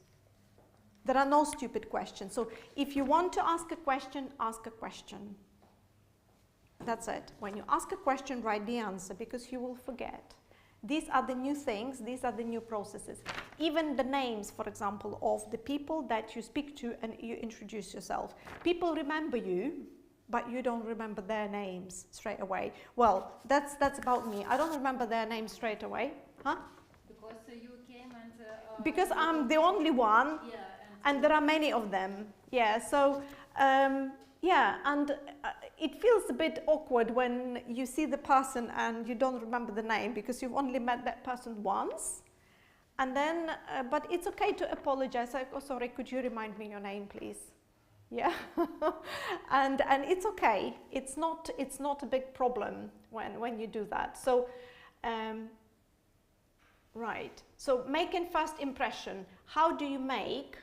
There are no stupid questions. So if you want to ask a question, ask a question. That's it. When you ask a question, write the answer, because you will forget. These are the new things, these are the new processes. Even the names, for example, of the people that you speak to and you introduce yourself. People remember you, but you don't remember their names straight away. Well, that's about me. I don't remember their names straight away. Huh? Because you came and... because I'm the only one, yeah, and there are many of them. Yeah, so, yeah, and it feels a bit awkward when you see the person and you don't remember the name because you've only met that person once. And then, but it's okay to apologize. Like, oh, sorry, could you remind me your name, please? Yeah, and it's okay. It's not a big problem when you do that. So, right. So making first impression. How do you make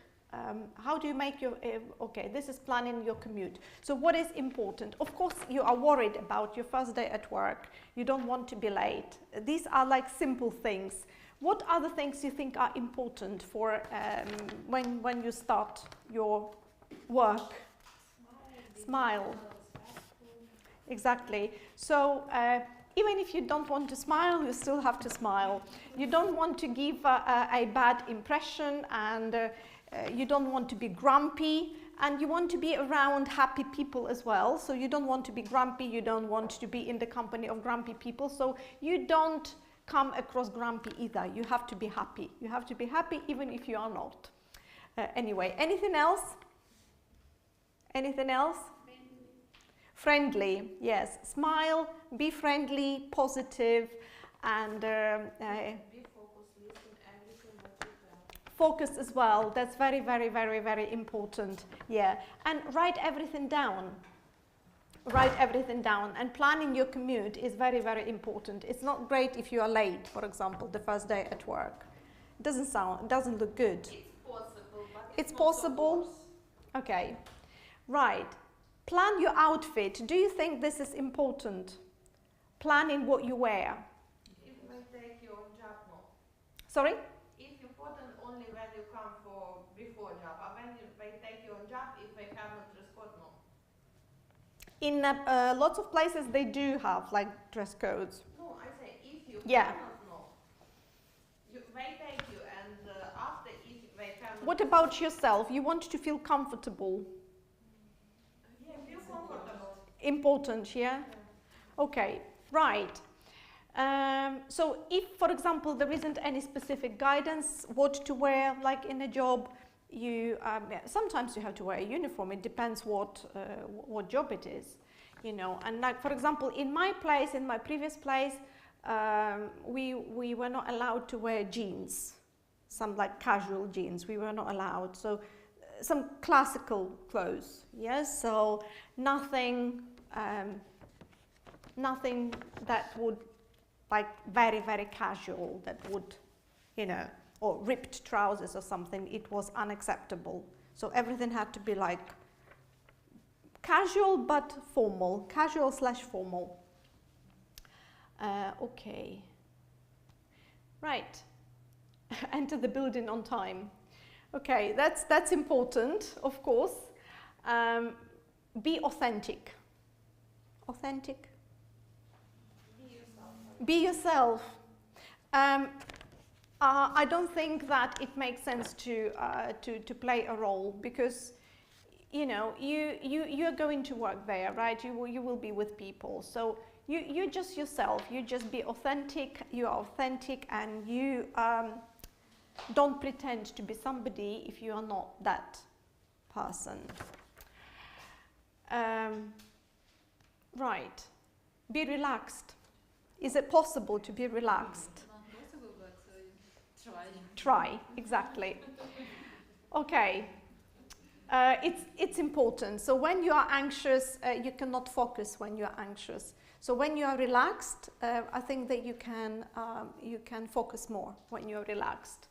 your, okay, this is planning your commute. So what is important? Of course, you are worried about your first day at work. You don't want to be late. These are like simple things. What are the things you think are important for when you start your work? Smile. Exactly. So even if you don't want to smile, you still have to smile. You don't want to give a bad impression, and you don't want to be grumpy, and you want to be around happy people as well. So you don't want to be grumpy, you don't want to be in the company of grumpy people, so you don't come across grumpy either. You have to be happy. You have to be happy even if you are not. Anyway, anything else? Anything else? Friendly, yes. Smile, be friendly, positive, and Be focused, listen everything what you tell. Focus as well. That's very, very, very, very important. Yeah, and write everything down. Write everything down, and planning your commute is very, very important. It's not great if you are late, for example, the first day at work. It doesn't look good. It's possible, but it's not possible. so course. Okay, right. Plan your outfit. Do you think this is important? Planning what you wear. If they take you on job, no. Sorry? If important only when you come for before job, or when they take you on job, if they have not dress code, no. In lots of places they do have like dress codes. No, I say if you Yeah. cannot, no. They take you, and after if they cannot. What about yourself? You want to feel comfortable. Yeah, feel comfortable. Important, yeah? Okay, right. So if, for example, there isn't any specific guidance what to wear, like in a job, you sometimes you have to wear a uniform. It depends what job it is, you know. And like, for example, in my place, in my previous place, we were not allowed to wear jeans, some like casual jeans. We were not allowed. So some classical clothes, yes. So nothing that would like very, very casual, that would, you know, or ripped trousers or something. It was unacceptable. So everything had to be like casual but formal, casual/formal. Okay. Right. Enter the building on time. Okay, that's important, of course. Be authentic. Authentic. Be yourself. I don't think that it makes sense to play a role, because you know you're going to work there, right? You will be with people, so you're just yourself. You just be authentic. You are authentic, and you don't pretend to be somebody if you are not that person. Right. Be relaxed. Is it possible to be relaxed? Not possible, but try. Try, exactly. Okay. It's important. So when you are anxious, you cannot focus when you are anxious. So when you are relaxed, I think that you can focus more when you're relaxed.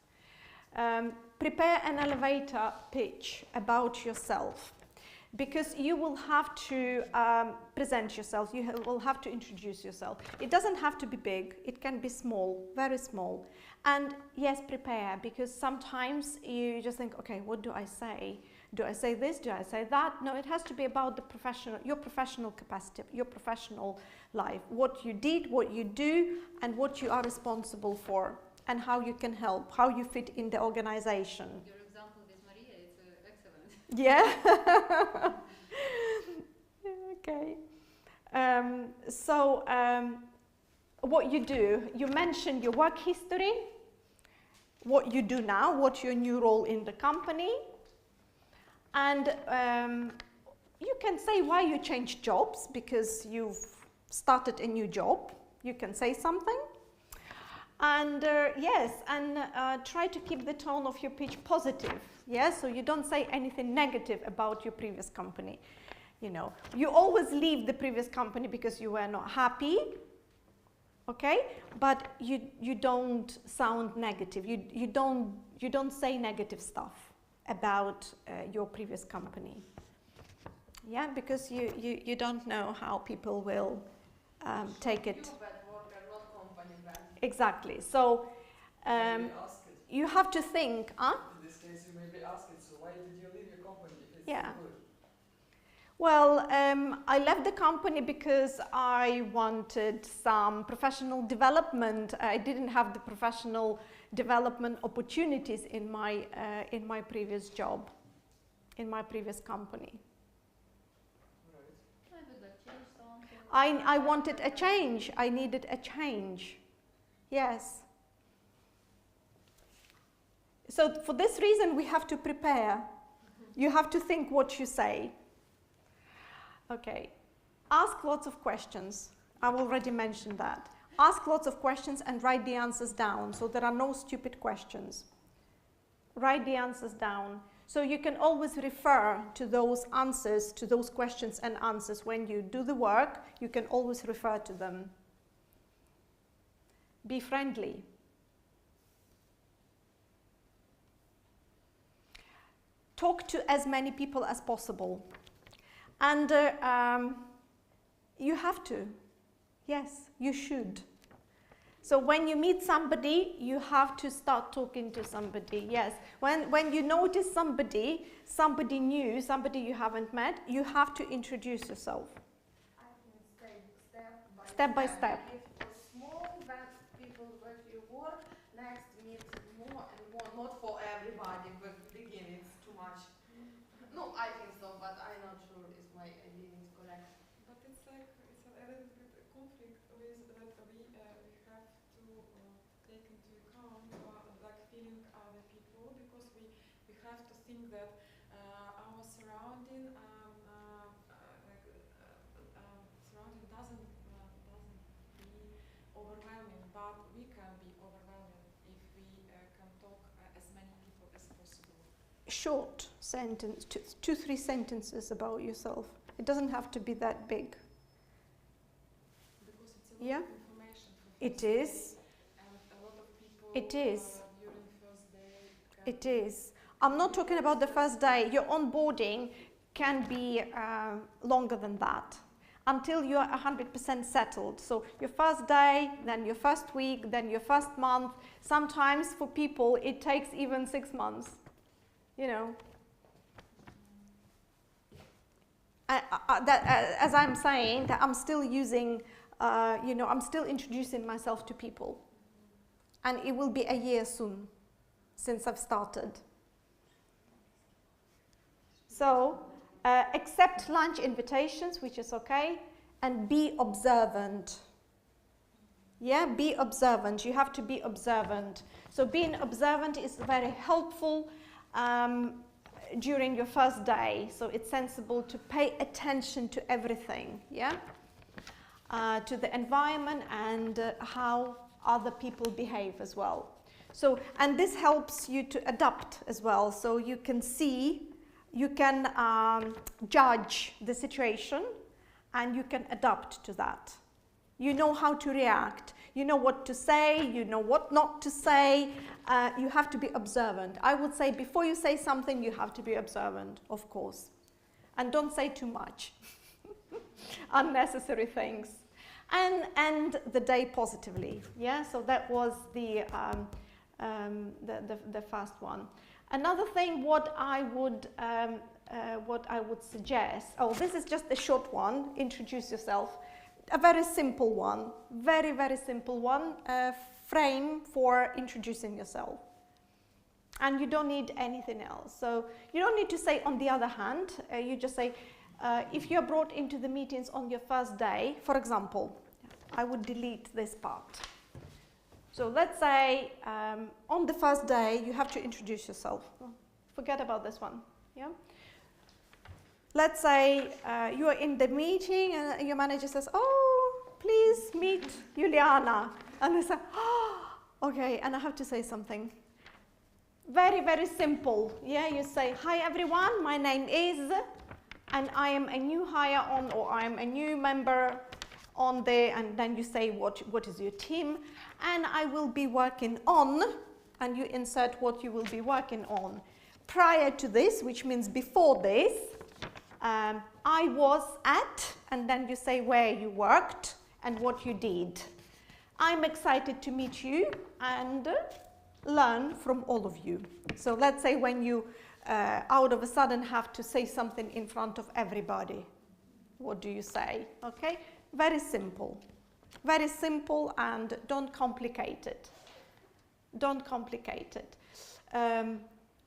Prepare an elevator pitch about yourself, because you will have to present yourself, you will have to introduce yourself. It doesn't have to be big, it can be small, very small. And yes, prepare, because sometimes you just think, okay, what do I say? Do I say this? Do I say that? No, it has to be about the your professional capacity, your professional life, what you did, what you do, and what you are responsible for, and how you can help, how you fit in the organization. Your example with Maria is excellent. Yeah. Okay. What you do, you mention your work history, what you do now, what's your new role in the company, and you can say why you changed jobs, because you've started a new job. You can say something. And yes, and try to keep the tone of your pitch positive. Yes, so you don't say anything negative about your previous company. You know, you always leave the previous company because you were not happy. Okay, but you don't sound negative. You don't say negative stuff about your previous company. Yeah, because you don't know how people will take it. Exactly. So you have to think, huh? In this case, you may be asked, so why did you leave your company if it's Yeah. so good? Well, I left the company because I wanted some professional development. I didn't have the professional development opportunities in my previous job, in my previous company. I would like change something. I wanted a change. I needed a change. Yes. So for this reason, we have to prepare. You have to think what you say. Okay. Ask lots of questions. I've already mentioned that. Ask lots of questions and write the answers down, so there are no stupid questions. Write the answers down. So you can always refer to those answers, to those questions and answers. When you do the work, you can always refer to them. Be friendly. Talk to as many people as possible. And you have to. Yes, you should. So when you meet somebody, you have to start talking to somebody. Yes, when you notice somebody new, somebody you haven't met, you have to introduce yourself. I think Step by step. If it's small, then people with you work, next meet more and more, not for everybody, but begin it's too much. No, I think so, but I'm not sure if my idea is correct. But it's like it's a little bit a conflict with that we have to take into account like feeling other people, because we have to think that our surrounding surrounding doesn't be overwhelming, but we can be overwhelming if we can talk as many people as possible. Short sentence, 2-3 sentences about yourself. It doesn't have to be that big. Because it's a lot Yeah. of information for It first is. day, and a lot of people It is. During first day It is. I'm not talking about the first day. Your onboarding can be longer than that, until you're 100% settled. So your first day, then your first week, then your first month. Sometimes for people it takes even 6 months, you know. As I'm saying, that I'm still using, you know, I'm still introducing myself to people. And it will be a year soon since I've started. So accept lunch invitations, which is okay, and be observant. Yeah, be observant. You have to be observant. So being observant is very helpful during your first day. So it's sensible to pay attention to everything, yeah? To the environment and how other people behave as well. So, and this helps you to adapt as well. So you can see, you can judge the situation and you can adapt to that. You know how to react. You know what to say, you know what not to say. You have to be observant. I would say before you say something, you have to be observant, of course. And don't say too much. Unnecessary things. And end the day positively. Yeah, so that was the first one. Another thing, what I would suggest, oh, this is just a short one, introduce yourself. A very simple one, very, very simple one, frame for introducing yourself. And you don't need anything else. So you don't need to say on the other hand, you just say, if you're brought into the meetings on your first day, for example, I would delete this part. So let's say on the first day, you have to introduce yourself. Forget about this one, yeah? Let's say you are in the meeting and your manager says, oh, please meet Juliana. And I say, oh, okay, and I have to say something. Very, very simple. Yeah, you say, hi everyone, my name is, and I am a new hire on, or I am a new member on the, and then you say what is your team, and I will be working on, and you insert what you will be working on. Prior to this, which means before this, I was at, and then you say where you worked and what you did. I'm excited to meet you and learn from all of you. So let's say when you out of a sudden have to say something in front of everybody. What do you say? Okay, very simple and don't complicate it. Don't complicate it.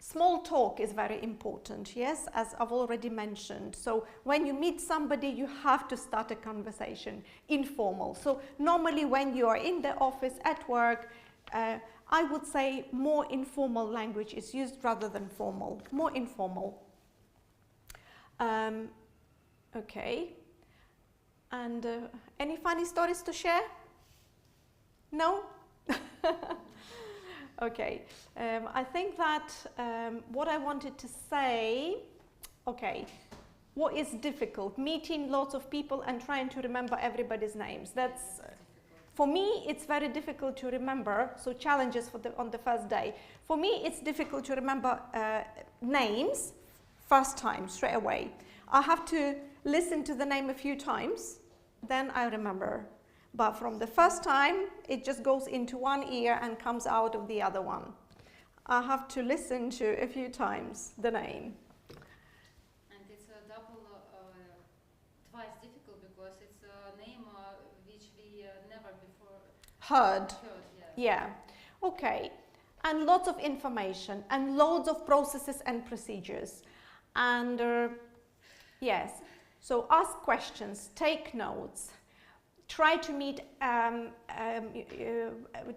Small talk is very important, yes, as I've already mentioned. So when you meet somebody, you have to start a conversation, informal. So normally when you are in the office, at work, I would say more informal language is used rather than formal, more informal. Okay, and any funny stories to share? No? Okay, I think that what I wanted to say, okay, what is difficult? Meeting lots of people and trying to remember everybody's names. That's, for me, it's very difficult to remember, so challenges on the first day. For me, it's difficult to remember names first time, straight away. I have to listen to the name a few times, then I remember. But from the first time, it just goes into one ear and comes out of the other one. I have to listen to a few times the name. And it's a double, twice difficult because it's a name which we never before heard. Yeah. Okay. And lots of information and loads of processes and procedures. And yes, so ask questions, take notes. Try to meet, to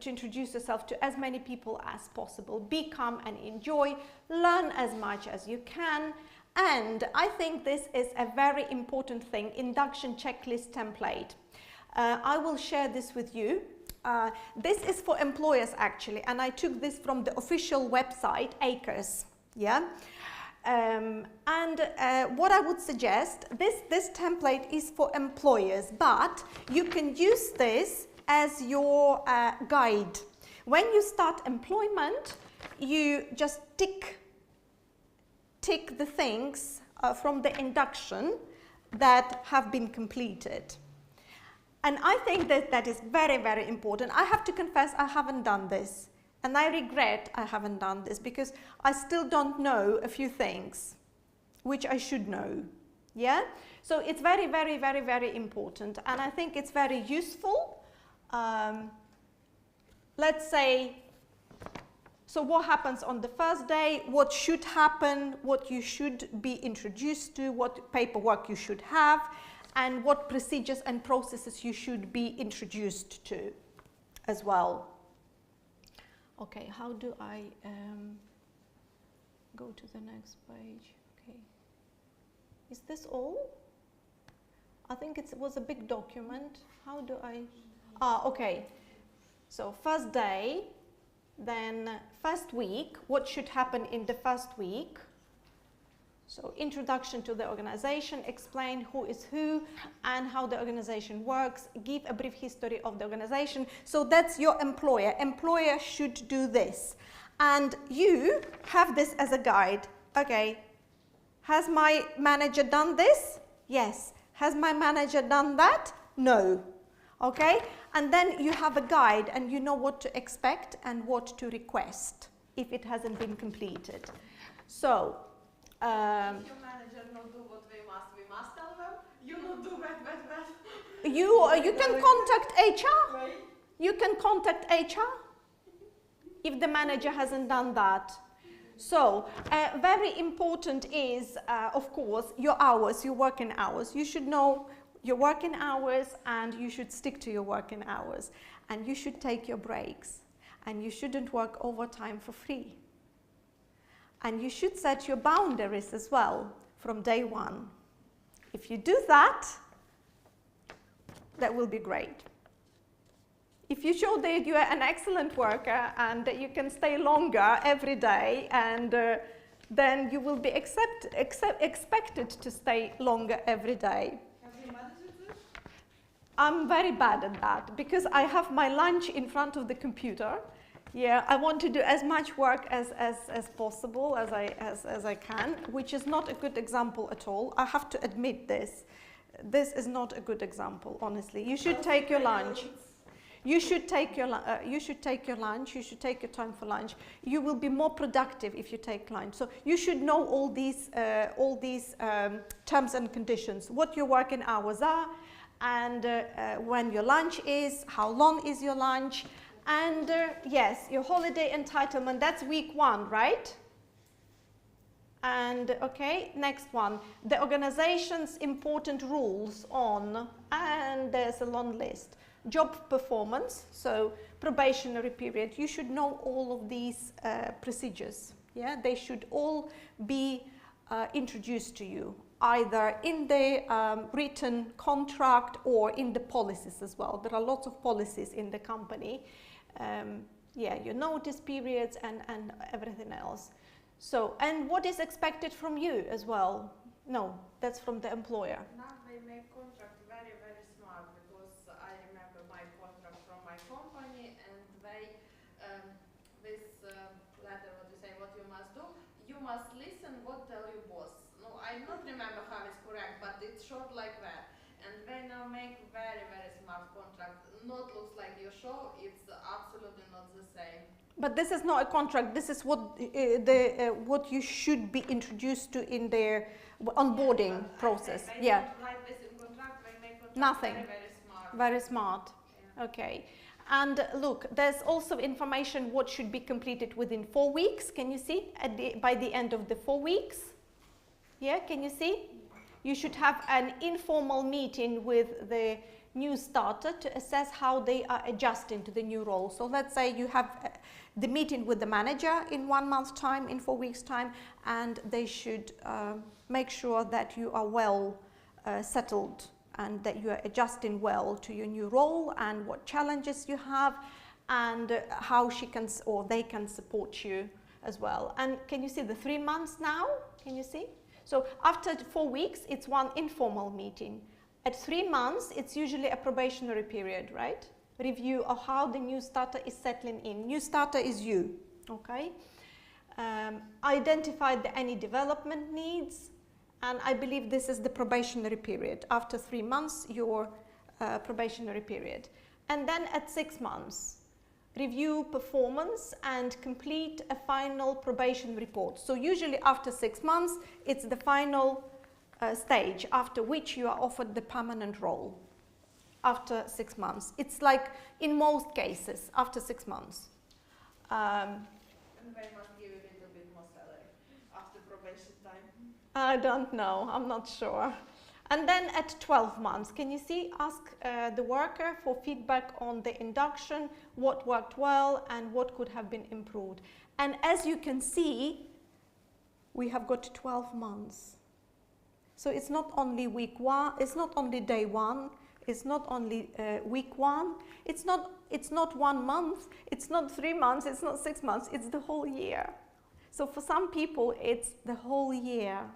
introduce yourself to as many people as possible. Be calm and enjoy. Learn as much as you can. And I think this is a very important thing, induction checklist template. I will share this with you. This is for employers actually, and I took this from the official website, ACRES. Yeah. What I would suggest, this template is for employers, but you can use this as your guide. When you start employment, you just tick the things from the induction that have been completed. And I think that that is very, very important. I have to confess I haven't done this. And I regret I haven't done this because I still don't know a few things which I should know. Yeah? So it's very, very, very, very important. And I think it's very useful. Let's say, so what happens on the first day, what should happen, what you should be introduced to, what paperwork you should have, and what procedures and processes you should be introduced to as well. Okay, how do I go to the next page? Okay. Is this all? I think it was a big document. How do I? Okay. So first day, then first week, what should happen in the first week? So introduction to the organization, explain who is who and how the organization works, give a brief history of the organization. So that's your employer. Employer should do this. And you have this as a guide. Okay, has my manager done this? Yes. Has my manager done that? No. Okay, and then you have a guide and you know what to expect and what to request if it hasn't been completed. So, if your manager not do what we must tell them. You not do that. You can contact HR. You can contact HR if the manager hasn't done that. So, very important is, of course, your hours, your working hours. You should know your working hours and you should stick to your working hours. And you should take your breaks. And you shouldn't work overtime for free. And you should set your boundaries as well from day one. If you do that, that will be great. If you show that you are an excellent worker and that you can stay longer every day, and then you will be expected to stay longer every day. Have you managed this? I'm very bad at that because I have my lunch in front of the computer. Yeah, I want to do as much work as possible as I can, which is not a good example at all. I have to admit this. This is not a good example, honestly. You should take your lunch. You should take your lunch. You should take your time for lunch. You will be more productive if you take lunch. So you should know all these terms and conditions, what your working hours are, and when your lunch is, how long is your lunch, and yes, your holiday entitlement. That's week 1, right? And okay, next one, the organization's important rules on, and there's a long list. Job performance, so probationary period. You should know all of these procedures. Yeah, they should all be introduced to you, either in the written contract or in the policies as well. There are lots of policies in the company. Yeah, your notice periods and everything else. So, and what is expected from you as well? No, that's from the employer. Now they make contract very, very smart, because I remember my contract from my company, and they, this letter, what you say, what you must do, you must listen what tell your boss. No, I don't remember how it's correct, but it's short like that. And they now make very, very smart contract. Not looks like your show, it's absolutely not the same. But this is not a contract. This is what what you should be introduced to in their onboarding process. They yeah. don't write this in contract. They make contract Nothing. very, very smart. Very smart. Yeah. Okay. And look, there's also information what should be completed within 4 weeks. Can you see? By the end of the 4 weeks. Yeah. Can you see? You should have an informal meeting with the new starter to assess how they are adjusting to the new role. So let's say you have the meeting with the manager in 1 month's time, in 4 weeks' time, and they should make sure that you are well settled and that you are adjusting well to your new role and what challenges you have, and how she can or they can support you as well. And can you see the 3 months now? Can you see? So after 4 weeks, it's one informal meeting. At 3 months, it's usually a probationary period, right? Review of how the new starter is settling in. New starter is you, okay? Identify any development needs, and I believe this is the probationary period. After 3 months, your probationary period. And then at 6 months, review performance and complete a final probation report. So usually after 6 months, it's the final stage, after which you are offered the permanent role. After 6 months. It's like in most cases, after 6 months. And they must give a little bit more salary after probation time. I don't know, I'm not sure. And then at 12 months, can you see, ask the worker for feedback on the induction, what worked well and what could have been improved. And as you can see, we have got 12 months. So it's not only week 1, it's not only day 1, it's not only week 1, it's not 1 month, it's not 3 months, it's not 6 months, it's the whole year. So for some people, it's the whole year.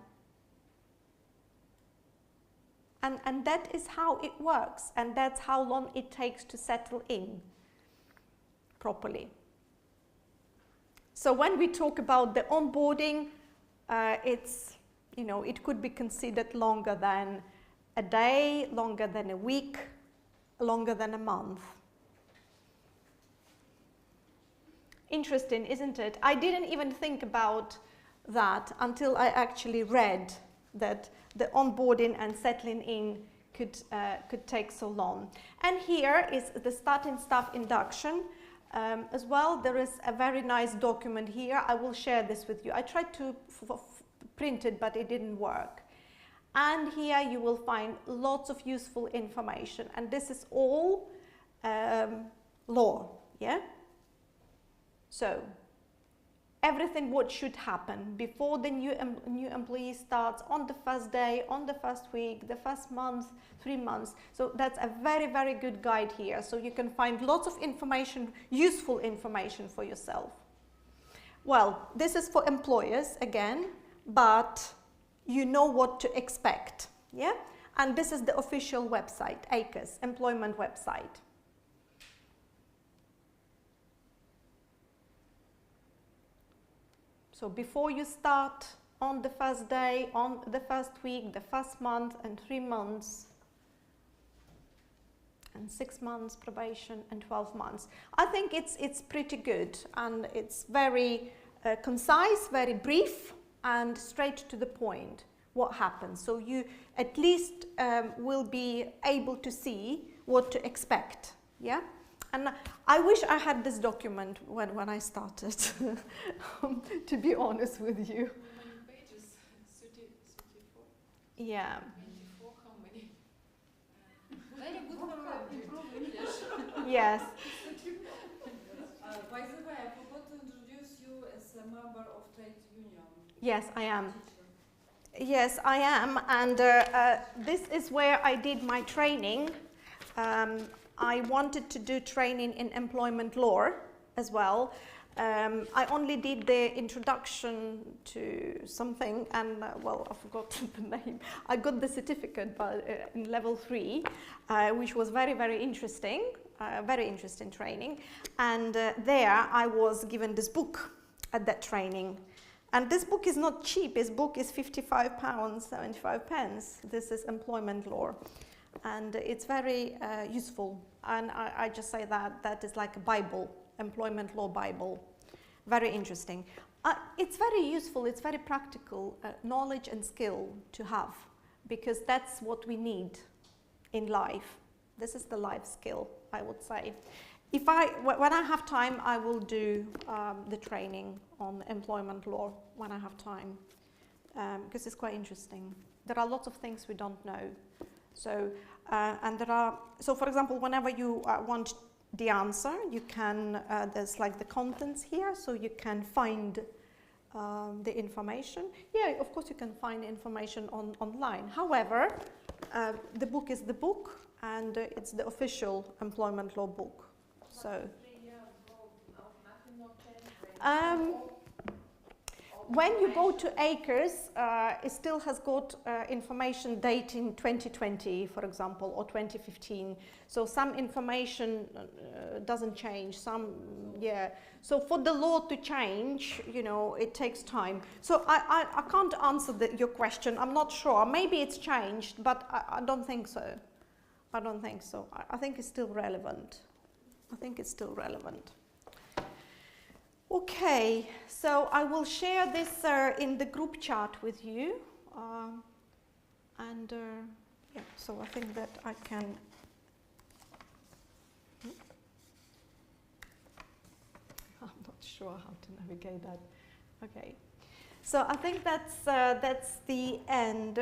And that is how it works, and that's how long it takes to settle in properly. So when we talk about the onboarding, it could be considered longer than a day, longer than a week, longer than a month. Interesting, isn't it? I didn't even think about that until I actually read that the onboarding and settling in could take so long. And here is the starting staff induction. As well, there is a very nice document here. I will share this with you. I tried to print it, but it didn't work. And here you will find lots of useful information. And this is all law, yeah? So, everything what should happen before the new employee starts on the first day, on the first week, the first month, 3 months. So that's a very, very good guide here. So you can find lots of information, useful information for yourself. Well, this is for employers again, but you know what to expect, yeah? And this is the official website, ACRES, employment website. So before you start on the first day, on the first week, the first month, and 3 months, and 6 months probation, and 12 months. I think it's pretty good, and it's very concise, very brief, and straight to the point what happens. So you at least will be able to see what to expect, yeah? And I wish I had this document when I started, to be honest with you. How many pages? 34? Yeah. 24, how many? Very good for improve English. Yes. By the way, I forgot to introduce you as a member of trade union. Yes, I am. Yes, I am. And this is where I did my training. I wanted to do training in employment law as well. I only did the introduction to something, and well, I forgot the name. I got the certificate in level 3, which was very, very interesting training. And there I was given this book at that training. And this book is not cheap. This book is £55.75. This is employment law. And it's very useful, and I just say that is like a Bible, employment law Bible, very interesting. It's very useful, it's very practical knowledge and skill to have, because that's what we need in life. This is the life skill, I would say. When I have time, I will do the training on employment law when I have time, because it's quite interesting. There are lots of things we don't know. So, so for example, whenever you want the answer, you can, there's like the contents here, so you can find the information. Yeah, of course you can find information online. However, the book is the book, and it's the official employment law book. So, when you go to ACRES, it still has got information dating 2020, for example, or 2015. So some information doesn't change, some yeah. So for the law to change, you know, it takes time. So I can't answer your question. I'm not sure. Maybe it's changed, but I don't think so. I don't think so. I think it's still relevant. I think it's still relevant. Okay, so I will share this in the group chat with you. Yeah, so I think that I can. I'm not sure how to navigate that. Okay, so I think that's the end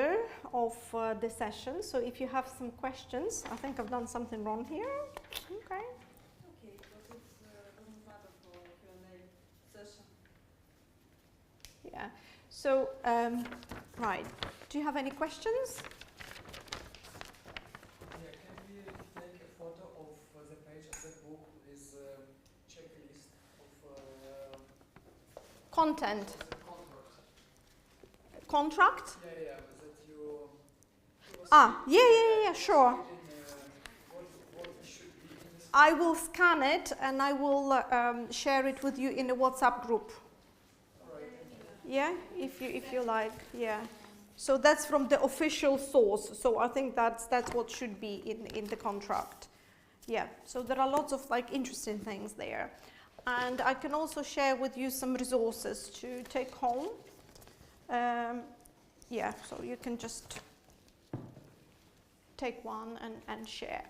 of the session. So if you have some questions, I think I've done something wrong here. Okay. Okay, but it doesn't matter for Q&A session. Yeah. So right. Do you have any questions? Yeah, can we take a photo of the page of the book with checklist of Content. contract? Contract? Yeah, that you. Yeah, sure. What should be in this. I will scan it and I will share it with you in a WhatsApp group. Yeah, if you like, yeah. So that's from the official source. So I think that's what should be in the contract. Yeah. So there are lots of like interesting things there, and I can also share with you some resources to take home. Yeah. So you can just take one and share.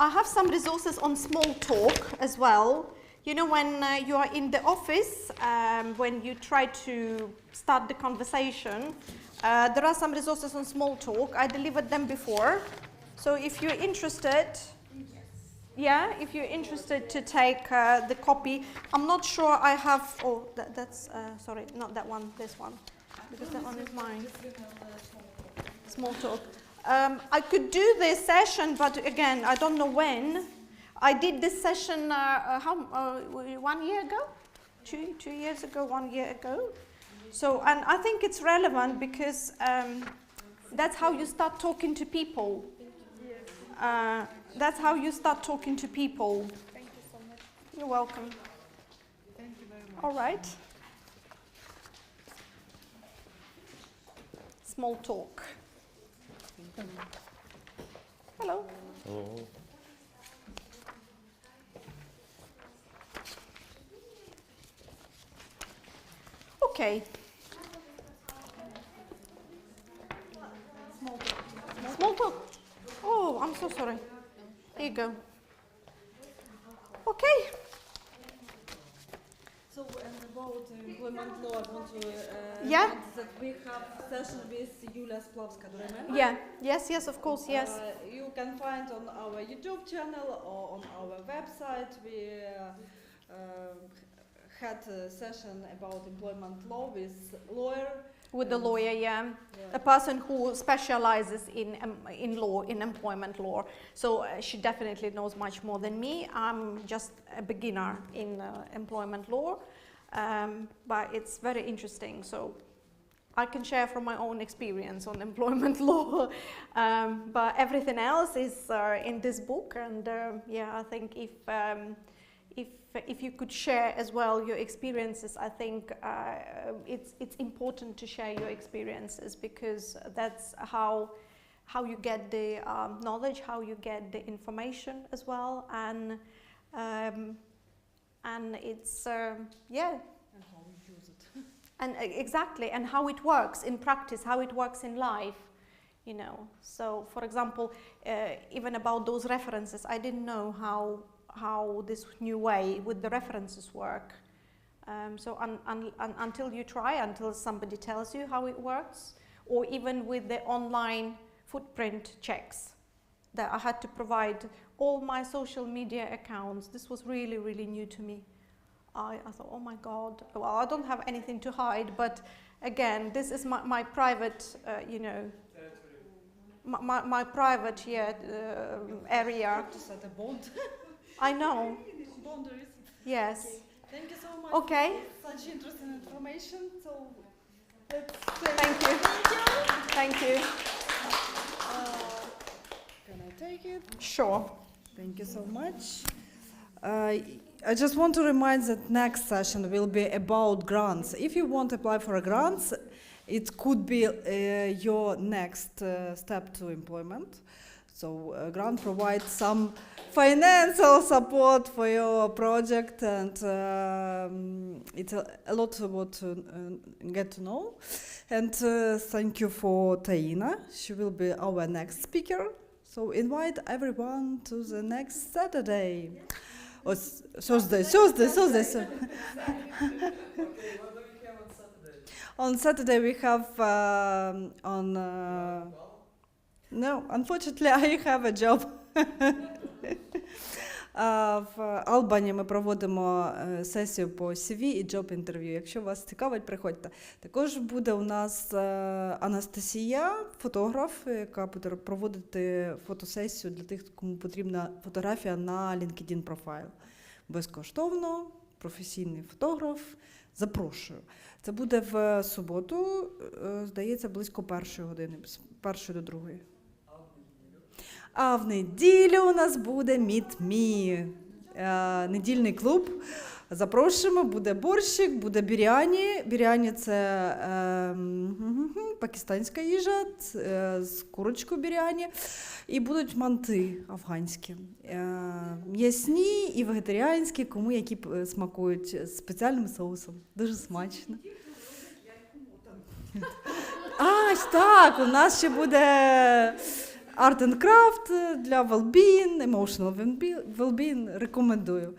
I have some resources on small talk as well. You know, when you are in the office, when you try to start the conversation, there are some resources on small talk. I delivered them before. So if you're interested, yeah, if you're interested to take the copy, I'm not sure I have, oh, that's, sorry, not that one, this one, because that one is mine. Small talk. I could do this session, but again, I don't know when. I did this session 1 year ago? 2 years ago, 1 year ago. So, and I think it's relevant because that's how you start talking to people. That's how you start talking to people. Thank you so much. You're welcome. Thank you very much. All right. Small talk. Hello. Hello. Okay. Small talk. Oh, I'm so sorry. Here you go. Okay. So, and about employment law, I want to Yeah. add that we have session with Julia Splavska, do you remember? Yeah. Yes, of course, yes. You can find on our YouTube channel or on our website. We had a session about employment law with lawyer. With the lawyer, yeah. A person who specializes in law, in employment law. So she definitely knows much more than me. I'm just a beginner in employment law, but it's very interesting. So I can share from my own experience on employment law, but everything else is in this book. And yeah, I think if you could share as well your experiences, I think it's important to share your experiences, because that's how you get the knowledge, how you get the information as well, and it's yeah. And how we use it. And exactly, and how it works in practice, how it works in life, you know. So, for example, even about those references, I didn't know how this new way with the references work. So until you try, until somebody tells you how it works, or even with the online footprint checks that I had to provide all my social media accounts. This was really, really new to me. I thought, oh my God, well, I don't have anything to hide, but again, this is my private, you know, my private area. To set a bond. I know. Boundaries. Yes. Thank you so Okay. Such interesting information. So Thank you. Thank you. can I take it? Sure. Thank you so much. I just want to remind that next session will be about grants. If you want to apply for a grants, it could be your next step to employment. So grant provides some financial support for your project, and it's a lot about to get to know. And thank you for Taina. She will be our next speaker. So invite everyone to the next Saturday. Or Thursday. Okay, what do you have on Saturday? On Saturday we have no, unfortunately I have a job. В Албані ми проводимо сесію по CV і job інтерв'ю. Якщо вас цікавить, приходьте. Також буде у нас Анастасія, фотограф, яка буде проводити фотосесію для тих, кому потрібна фотографія на LinkedIn профайл. Безкоштовно, професійний фотограф. Запрошую. Це буде в суботу, здається, близько 1 години, з 1 до 2. А в неділю у нас буде Meet Me, недільний клуб. Запрошуємо, буде борщик, буде біряні. Біряні – це пакистанська їжа, з курочкою біряні. І будуть манти афганські. М'ясні і вегетаріанські, кому які смакують, з спеціальним соусом. Дуже смачно. Так, у нас ще буде Art and Craft для well-being, emotional well-being, рекомендую.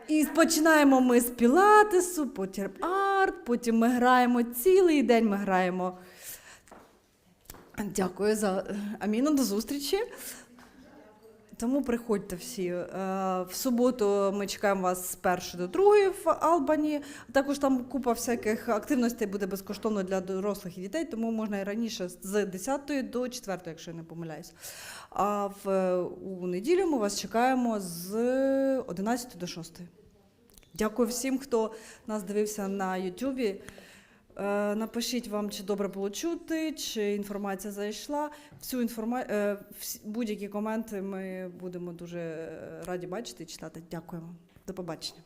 І починаємо ми з пілатесу, потім арт, потім ми граємо цілий день, ми граємо. Дякую за Аміна, до зустрічі. Тому приходьте всі. В суботу ми чекаємо вас з 1 до 2 в Албані. Також там купа всяких активностей буде безкоштовно для дорослих і дітей, тому можна і раніше з 10 до 4, якщо я не помиляюсь. А у неділю ми вас чекаємо з 11 до 6. Дякую всім, хто нас дивився на Ютубі. Напишіть вам, чи добре було чути, чи інформація зайшла. Будь-які коменти ми будемо дуже раді бачити і читати. Дякуємо. До побачення.